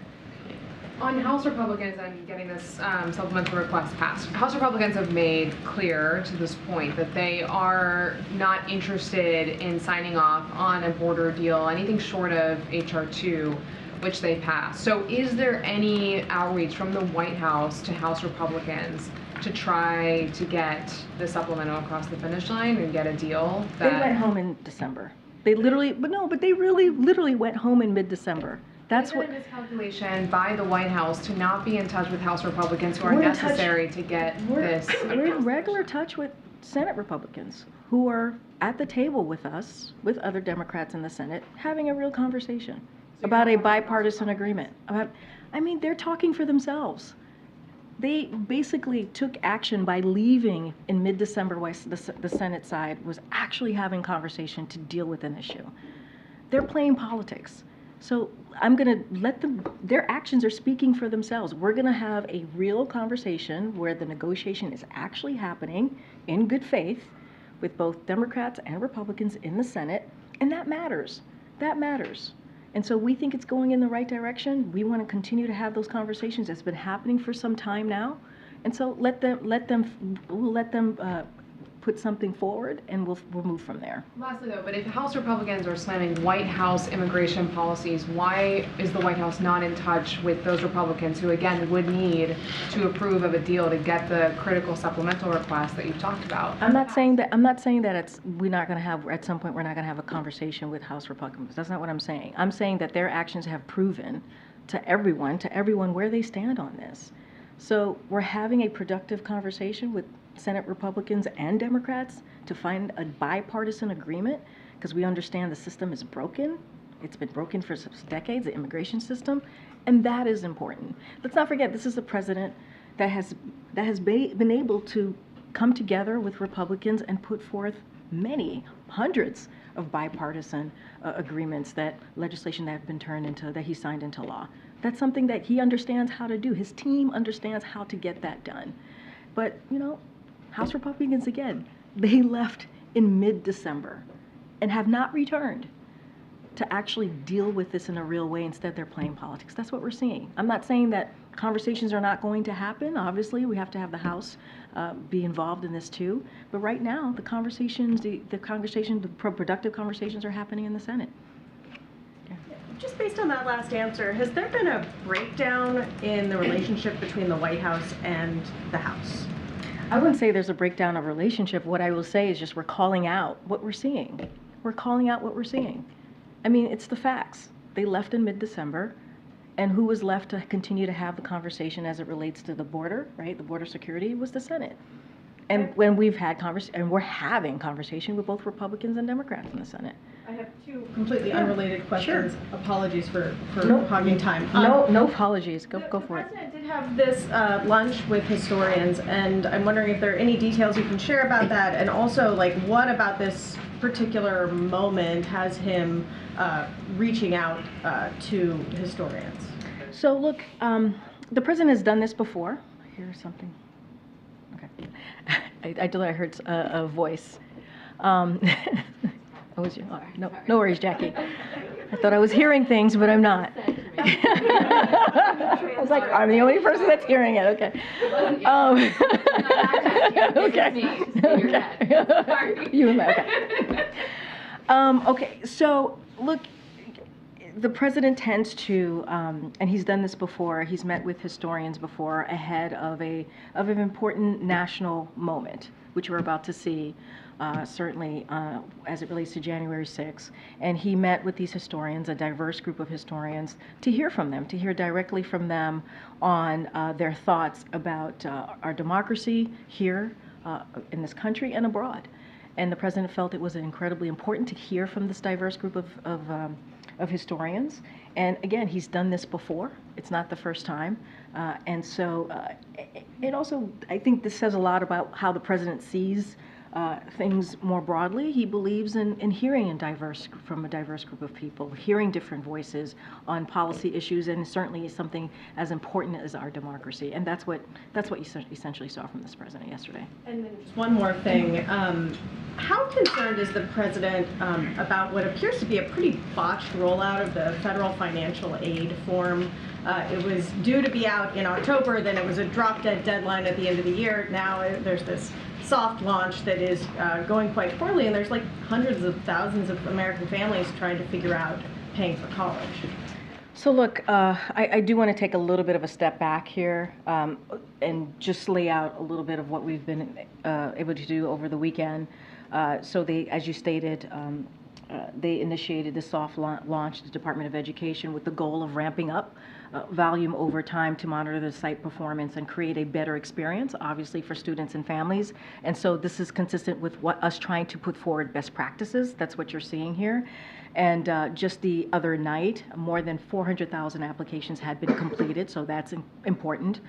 On House Republicans and getting this supplemental request passed, House Republicans have made clear to this point that they are not interested in signing off on a border deal, anything short of H.R. 2, which they passed. So is there any outreach from the White House to House Republicans to try to get the supplemental across the finish line and get a deal? They went home in December. They literally, but they really literally went home in mid-December. That's what. Is it a miscalculation by the White House to not be in touch with House Republicans who are necessary to get this? We're in regular touch with Senate Republicans who are at the table with us, with other Democrats in the Senate, having a real conversation about a bipartisan agreement. I mean, they're talking for themselves. They basically took action by leaving in mid-December. The Senate side was actually having conversation to deal with an issue. They're playing politics. So I'm going to let them, their actions are speaking for themselves. We're going to have a real conversation where the negotiation is actually happening in good faith with both Democrats and Republicans in the Senate, and that matters. That matters. And so we think it's going in the right direction. We want to continue to have those conversations. It's been happening for some time now. And so we'll let them put something forward, and we'll move from there. Lastly, though, but if House Republicans are slamming White House immigration policies, why is the White House not in touch with those Republicans who, again, would need to approve of a deal to get the critical supplemental request that you've talked about? I'm not saying that we're not going to have, at some point, we're not going to have a conversation with House Republicans. That's not what I'm saying. I'm saying that their actions have proven to everyone where they stand on this. So we're having a productive conversation with Senate Republicans and Democrats to find a bipartisan agreement, because we understand the system is broken. It's been broken for decades, the immigration system, and that is important. Let's not forget, this is a president that has been able to come together with Republicans and put forth many, hundreds of bipartisan agreements, legislation that have been turned into, that he signed into law. That's something that he understands how to do. His team understands how to get that done. But, you know, House Republicans, again, they left in mid-December and have not returned to actually deal with this in a real way. Instead, they're playing politics. That's what we're seeing. I'm not saying that conversations are not going to happen. Obviously, we have to have the House be involved in this too. But right now, the productive conversations are happening in the Senate. Just based on that last answer, has there been a breakdown in the relationship between the White House and the House? I wouldn't say there's a breakdown of relationship. What I will say is just we're calling out what we're seeing. We're calling out what we're seeing. I mean, it's the facts. They left in mid-December, and who was left to continue to have the conversation as it relates to the border, right? The border security was the Senate. And when we've had and we're having conversation with both Republicans and Democrats in the Senate. I have two completely unrelated questions. Sure. Apologies for No, hogging time. No apologies. Go for it. The president did have this lunch with historians, and I'm wondering if there are any details you can share about that, and also, like, what about this particular moment has him reaching out to historians? So look, the president has done this before. Here's something. Okay. I heard a voice. No worries, Jackie. I thought I was hearing things, but I'm not. I was like, I'm the only person that's hearing it. Okay. Okay. You and me. Okay. Okay. So look, the president tends to, and he's done this before, he's met with historians before ahead of an important national moment, which we're about to see, certainly as it relates to January 6th. And he met with these historians, a diverse group of historians, to hear from them, to hear directly from them on their thoughts about our democracy here in this country and abroad. And the president felt it was incredibly important to hear from this diverse group of historians. And again, he's done this before. It's not the first time. And so it also, I think this says a lot about how the president sees things more broadly. He believes in hearing from a diverse group of people, hearing different voices on policy issues, and certainly something as important as our democracy. And that's what you essentially saw from this president yesterday. And then just one more thing. How concerned is the president about what appears to be a pretty botched rollout of the federal financial aid form? It was due to be out in October, then it was a drop-dead deadline at the end of the year. Now there's this soft launch that is going quite poorly, and there's like hundreds of thousands of American families trying to figure out paying for college. So look, I do want to take a little bit of a step back here and just lay out a little bit of what we've been able to do over the weekend. So they, as you stated, they initiated the soft launch, the Department of Education, with the goal of ramping up volume over time to monitor the site performance and create a better experience, obviously, for students and families. And so this is consistent with us trying to put forward best practices. That's what you're seeing here. And just the other night, more than 400,000 applications had been completed, so that's important.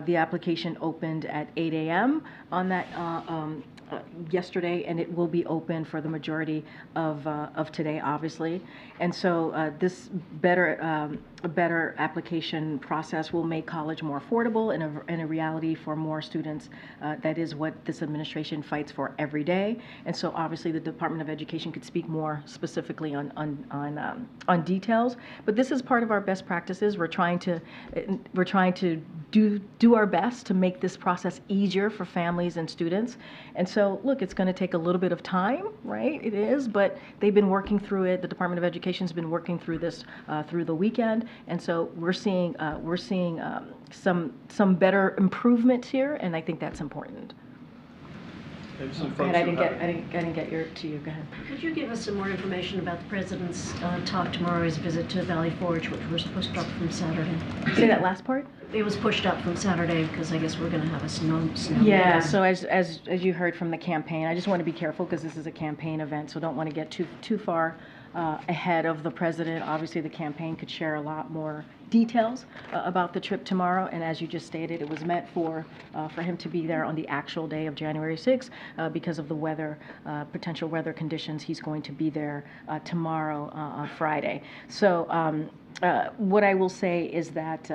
The application opened at 8 a.m. on that yesterday, and it will be open for the majority of today, obviously. And so this a better application process will make college more affordable and a reality for more students. That is what this administration fights for every day. And so obviously the Department of Education could speak more specifically on details. But this is part of our best practices. We're trying to do our best to make this process easier for families and students. And so look, it's going to take a little bit of time, right? It is, but they've been working through it. The Department of Education's been working through this through the weekend. And so we're seeing some better improvements here, and I think that's important. Go ahead, I didn't get to you. Go ahead. Could you give us some more information about the president's talk tomorrow, his visit to Valley Forge, which was pushed up from Saturday? Say that last part. It was pushed up from Saturday because I guess we're going to have a snow. Yeah. So as you heard from the campaign, I just want to be careful because this is a campaign event, so don't want to get too far ahead of the president. Obviously, the campaign could share a lot more details about the trip tomorrow, and as you just stated, it was meant for him to be there on the actual day of January 6th because of the weather, potential weather conditions. He's going to be there tomorrow on Friday. So what I will say is that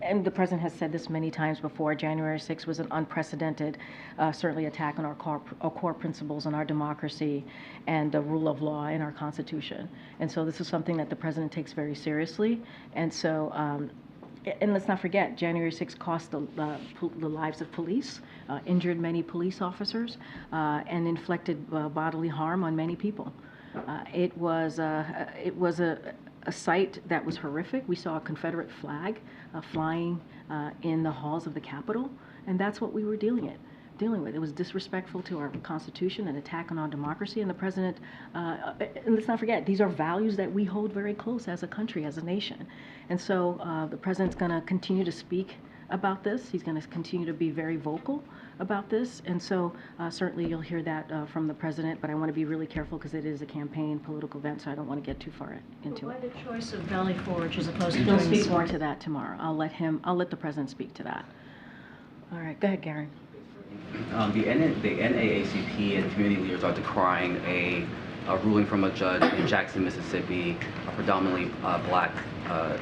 and the president has said this many times before, January 6th was an unprecedented, certainly attack on our core principles and our democracy and the rule of law in our Constitution. And so this is something that the president takes very seriously. And so, and let's not forget, January 6th cost the lives of police, injured many police officers, and inflicted bodily harm on many people. It was a site that was horrific. We saw a Confederate flag flying in the halls of the Capitol, and that's what we were dealing with. It was disrespectful to our Constitution, an attack on our democracy, and the president, and let's not forget, these are values that we hold very close as a country, as a nation. And so the president's going to continue to speak about this. He's going to continue to be very vocal about this, and so certainly you'll hear that from the president, but I want to be really careful because it is a campaign political event, so I don't want to get too far into it. Why the choice of Valley Forge as opposed to He'll doing speak more to that tomorrow. I'll let the president speak to that. All right, go ahead, Karine. The NAACP and community leaders are decrying a ruling from a judge in Jackson, Mississippi, a predominantly black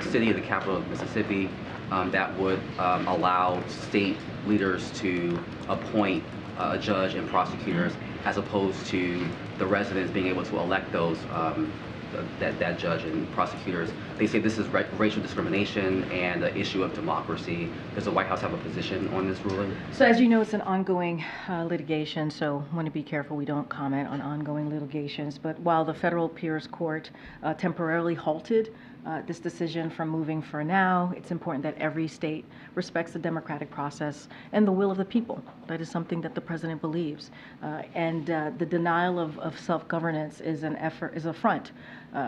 city of the capital of Mississippi, that would allow state leaders to appoint a judge and prosecutors as opposed to the residents being able to elect those that judge and prosecutors. They say this is racial discrimination and an issue of democracy. Does the White House have a position on this ruling? So as you know, it's an ongoing litigation, so I want to be careful we don't comment on ongoing litigations. But while the Federal Appeals Court temporarily halted this decision from moving for now, it's important that every state respects the democratic process and the will of the people. That is something that the president believes. And the denial of self-governance is an affront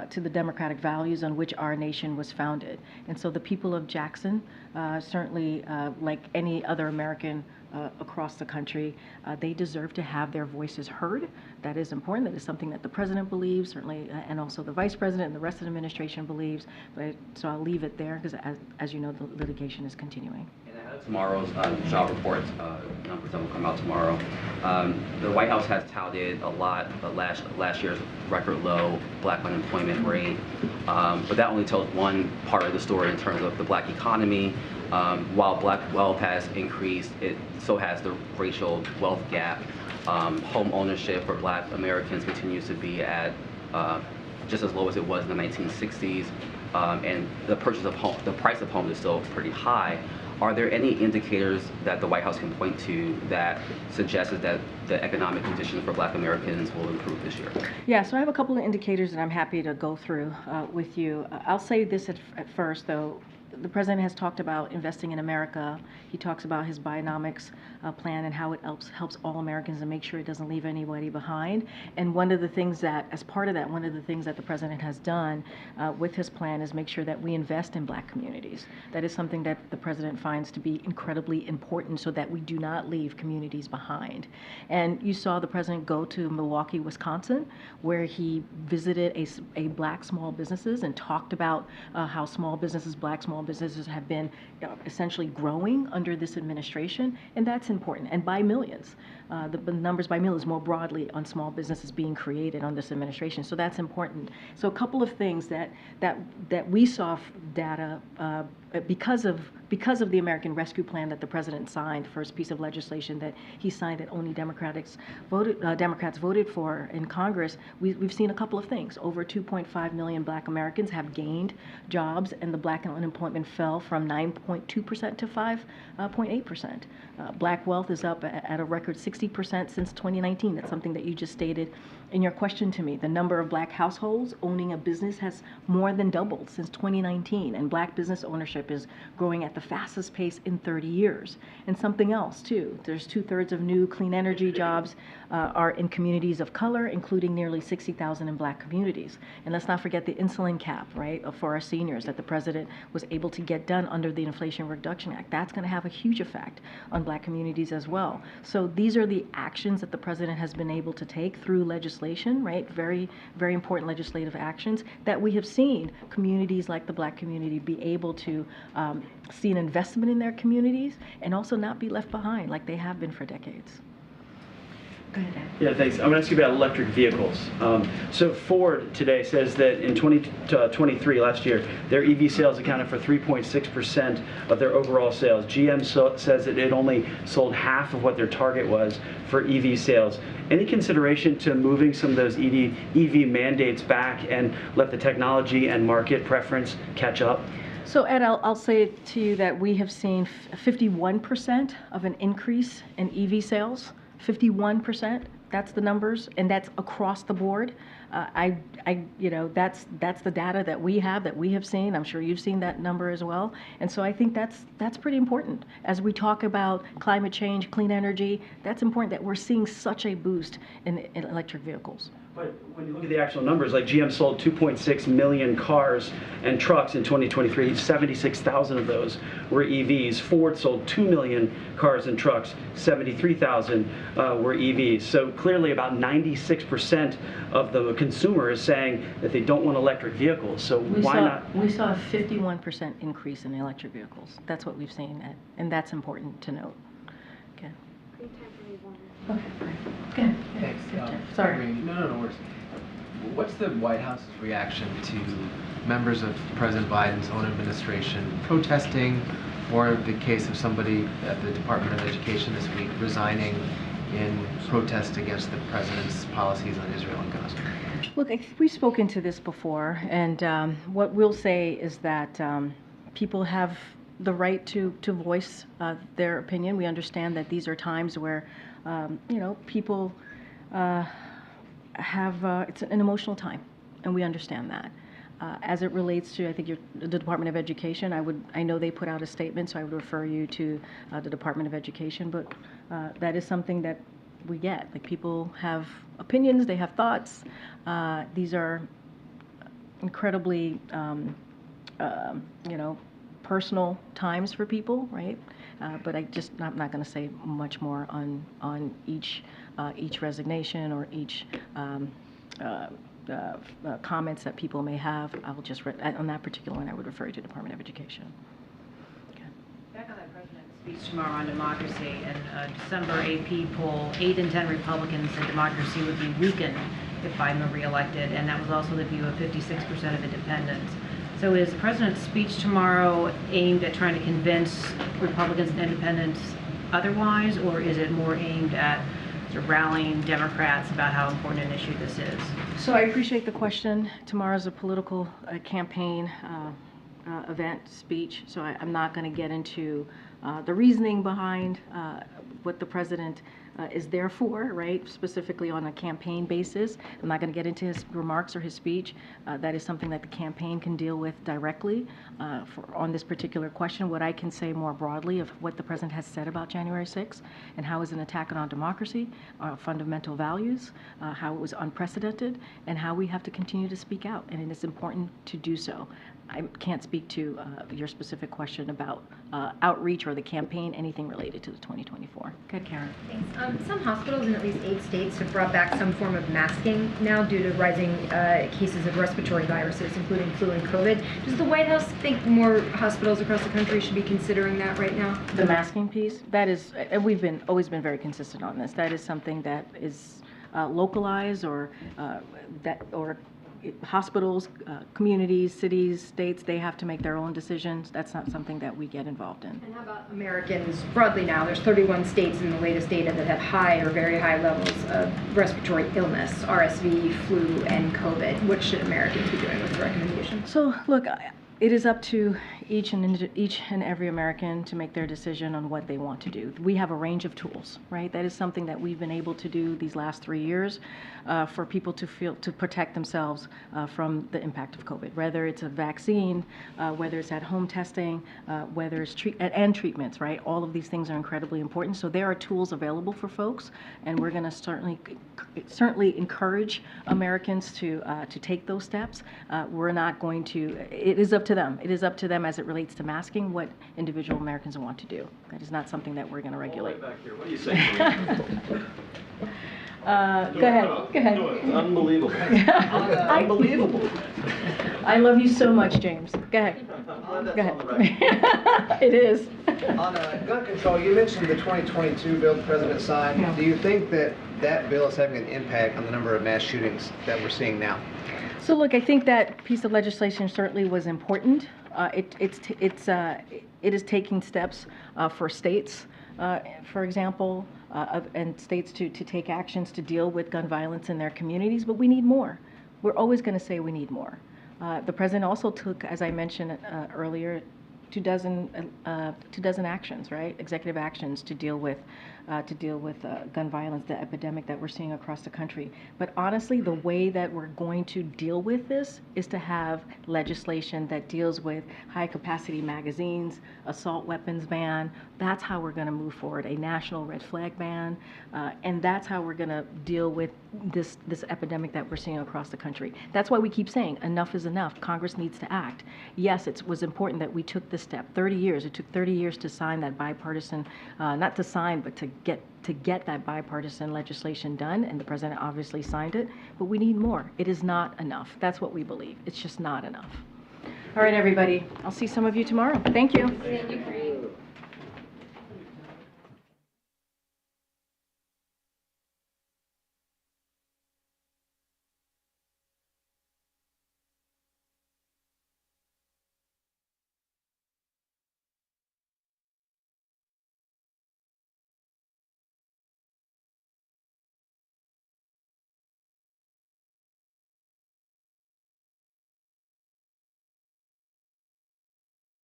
to the democratic values on which our nation was founded. And so the people of Jackson, certainly like any other American across the country, they deserve to have their voices heard. That is important. That is something that the president believes, certainly, and also the vice president and the rest of the administration believes. So I'll leave it there because, as you know, the litigation is continuing. Tomorrow's job reports, numbers that will come out tomorrow. The White House has touted a lot of last year's record low black unemployment rate, but that only tells one part of the story in terms of the black economy. While black wealth has increased, so has the racial wealth gap. Home ownership for black Americans continues to be at just as low as it was in the 1960s, and the price of homes is still pretty high. Are there any indicators that the White House can point to that suggests that the economic conditions for black Americans will improve this year? Yeah, so I have a couple of indicators that I'm happy to go through with you. I'll say this at first, though. The president has talked about investing in America. He talks about his Bionomics plan and how it helps all Americans and make sure it doesn't leave anybody behind. And one of the things that, as part of that, one of the things that the president has done with his plan is make sure that we invest in black communities. That is something that the president finds to be incredibly important so that we do not leave communities behind. And you saw the president go to Milwaukee, Wisconsin, where he visited a black small businesses and talked about how black small businesses have been essentially growing under this administration, and that's important, and by millions. The numbers by millions more broadly on small businesses being created on this administration, so that's important. So a couple of things that we saw data because of the American Rescue Plan that the president signed, first piece of legislation that he signed that only Democrats voted for in Congress. We've seen a couple of things. Over 2.5 million black Americans have gained jobs, and the black unemployment fell from 9.2% to 5.8%. Black wealth is up at a record 60% since 2019. That's something that you just stated in your question to me. The number of black households owning a business has more than doubled since 2019, and black business ownership is growing at the fastest pace in 30 years. And something else, too. There's 2/3 of new clean energy jobs are in communities of color, including nearly 60,000 in black communities. And let's not forget the insulin cap, right, for our seniors that the president was able to get done under the Inflation Reduction Act. That's going to have a huge effect on black communities as well. So these are the actions that the president has been able to take through legislation, right, very, very important legislative actions that we have seen communities like the black community be able to see an investment in their communities and also not be left behind like they have been for decades. Go ahead, Ed. Yeah, thanks. I'm going to ask you about electric vehicles. So Ford today says that in 2023, last year, their EV sales accounted for 3.6% of their overall sales. GM says that it only sold half of what their target was for EV sales. Any consideration to moving some of those EV mandates back and let the technology and market preference catch up? So Ed, I'll say to you that we have seen 51% of an increase in EV sales. 51%, that's the numbers, and that's across the board. That's the data that we have seen. I'm sure you've seen that number as well. And so I think that's pretty important. As we talk about climate change, clean energy, that's important that we're seeing such a boost in electric vehicles. But when you look at the actual numbers, like GM sold 2.6 million cars and trucks in 2023, 76,000 of those were EVs. Ford sold 2 million cars and trucks, 73,000 were EVs. So clearly about 96% of the consumer is saying that they don't want electric vehicles. So why not? We saw a 51% increase in electric vehicles. That's what we've seen, Ed, and that's important to note. Okay. Okay, good. Thanks. Sorry. No worries. What's the White House's reaction to members of President Biden's own administration protesting, or the case of somebody at the Department of Education this week resigning in protest against the president's policies on Israel and Gaza? Look, we've spoken to this before, and what we'll say is that people have the right to voice their opinion. We understand that these are times where, people have, it's an emotional time, and we understand that. As it relates to, I think, the Department of Education, I know they put out a statement, so I would refer you to the Department of Education, but that is something that we get. Like, people have opinions, they have thoughts. These are incredibly, personal times for people, right? But I'm not going to say much more on each resignation or each comments that people may have. I will just on that particular one, I would refer you to Department of Education. Back on that president's speech tomorrow on democracy, and December AP poll, 8 in 10 Republicans said democracy would be weakened if Biden were reelected, and that was also the view of 56% of independents. So is the president's speech tomorrow aimed at trying to convince Republicans and independents otherwise, or is it more aimed at sort of rallying Democrats about how important an issue this is? So I appreciate the question. Tomorrow's a political campaign event speech, so I'm not going to get into the reasoning behind what the president is there for, right, specifically on a campaign basis. I'm not going to get into his remarks or his speech. That is something that the campaign can deal with directly on this particular question. What I can say more broadly of what the president has said about January 6th and how it's an attack on our democracy, our fundamental values, how it was unprecedented, and how we have to continue to speak out, and it is important to do so. I can't speak to your specific question about outreach or the campaign, anything related to the 2024. Go ahead, Karen. Thanks. Some hospitals in at least 8 states have brought back some form of masking now due to rising cases of respiratory viruses, including flu and COVID. Does the White House think more hospitals across the country should be considering that right now? The masking piece, that is, and we've always been very consistent on this. That is something that is localized or hospitals, communities, cities, states, they have to make their own decisions. That's not something that we get involved in. And how about Americans broadly now? There's 31 states in the latest data that have high or very high levels of respiratory illness, RSV, flu, and COVID. What should Americans be doing with the recommendation? So, look, it is up to each and every American to make their decision on what they want to do. We have a range of tools, right? That is something that we've been able to do these last 3 years for people to protect themselves from the impact of COVID, whether it's a vaccine, whether it's at-home testing, whether it's treatments, right? All of these things are incredibly important. So there are tools available for folks, and we're going to certainly encourage Americans to take those steps. We're not going to. It is up to them. It is up to them as it relates to masking what individual Americans want to do. That is not something that we're going to regulate. Back here. What do you say? Go ahead. No, it's unbelievable. Unbelievable. I love you so much, James. Go ahead. Go ahead. It is. On gun control, you mentioned the 2022 bill the president signed. Yeah. Do you think that that bill is having an impact on the number of mass shootings that we're seeing now? So look, I think that piece of legislation certainly was important. It is taking steps for states, for example, and states to take actions to deal with gun violence in their communities, but we need more. We're always going to say we need more. The president also took, as I mentioned earlier, 2 dozen actions, right? Executive actions to deal with gun violence, the epidemic that we're seeing across the country. But honestly, the way that we're going to deal with this is to have legislation that deals with high-capacity magazines, assault weapons ban. That's how we're going to move forward. A national red flag ban, and that's how we're going to deal with this epidemic that we're seeing across the country. That's why we keep saying enough is enough. Congress needs to act. Yes, it was important that we took this step. 30 years. It took 30 years to sign that bipartisan, not to sign, but to get that bipartisan legislation done, and the president obviously signed it, but we need more. It is not enough. That's what we believe. It's just not enough. All right, everybody. I'll see some of you tomorrow. Thank you.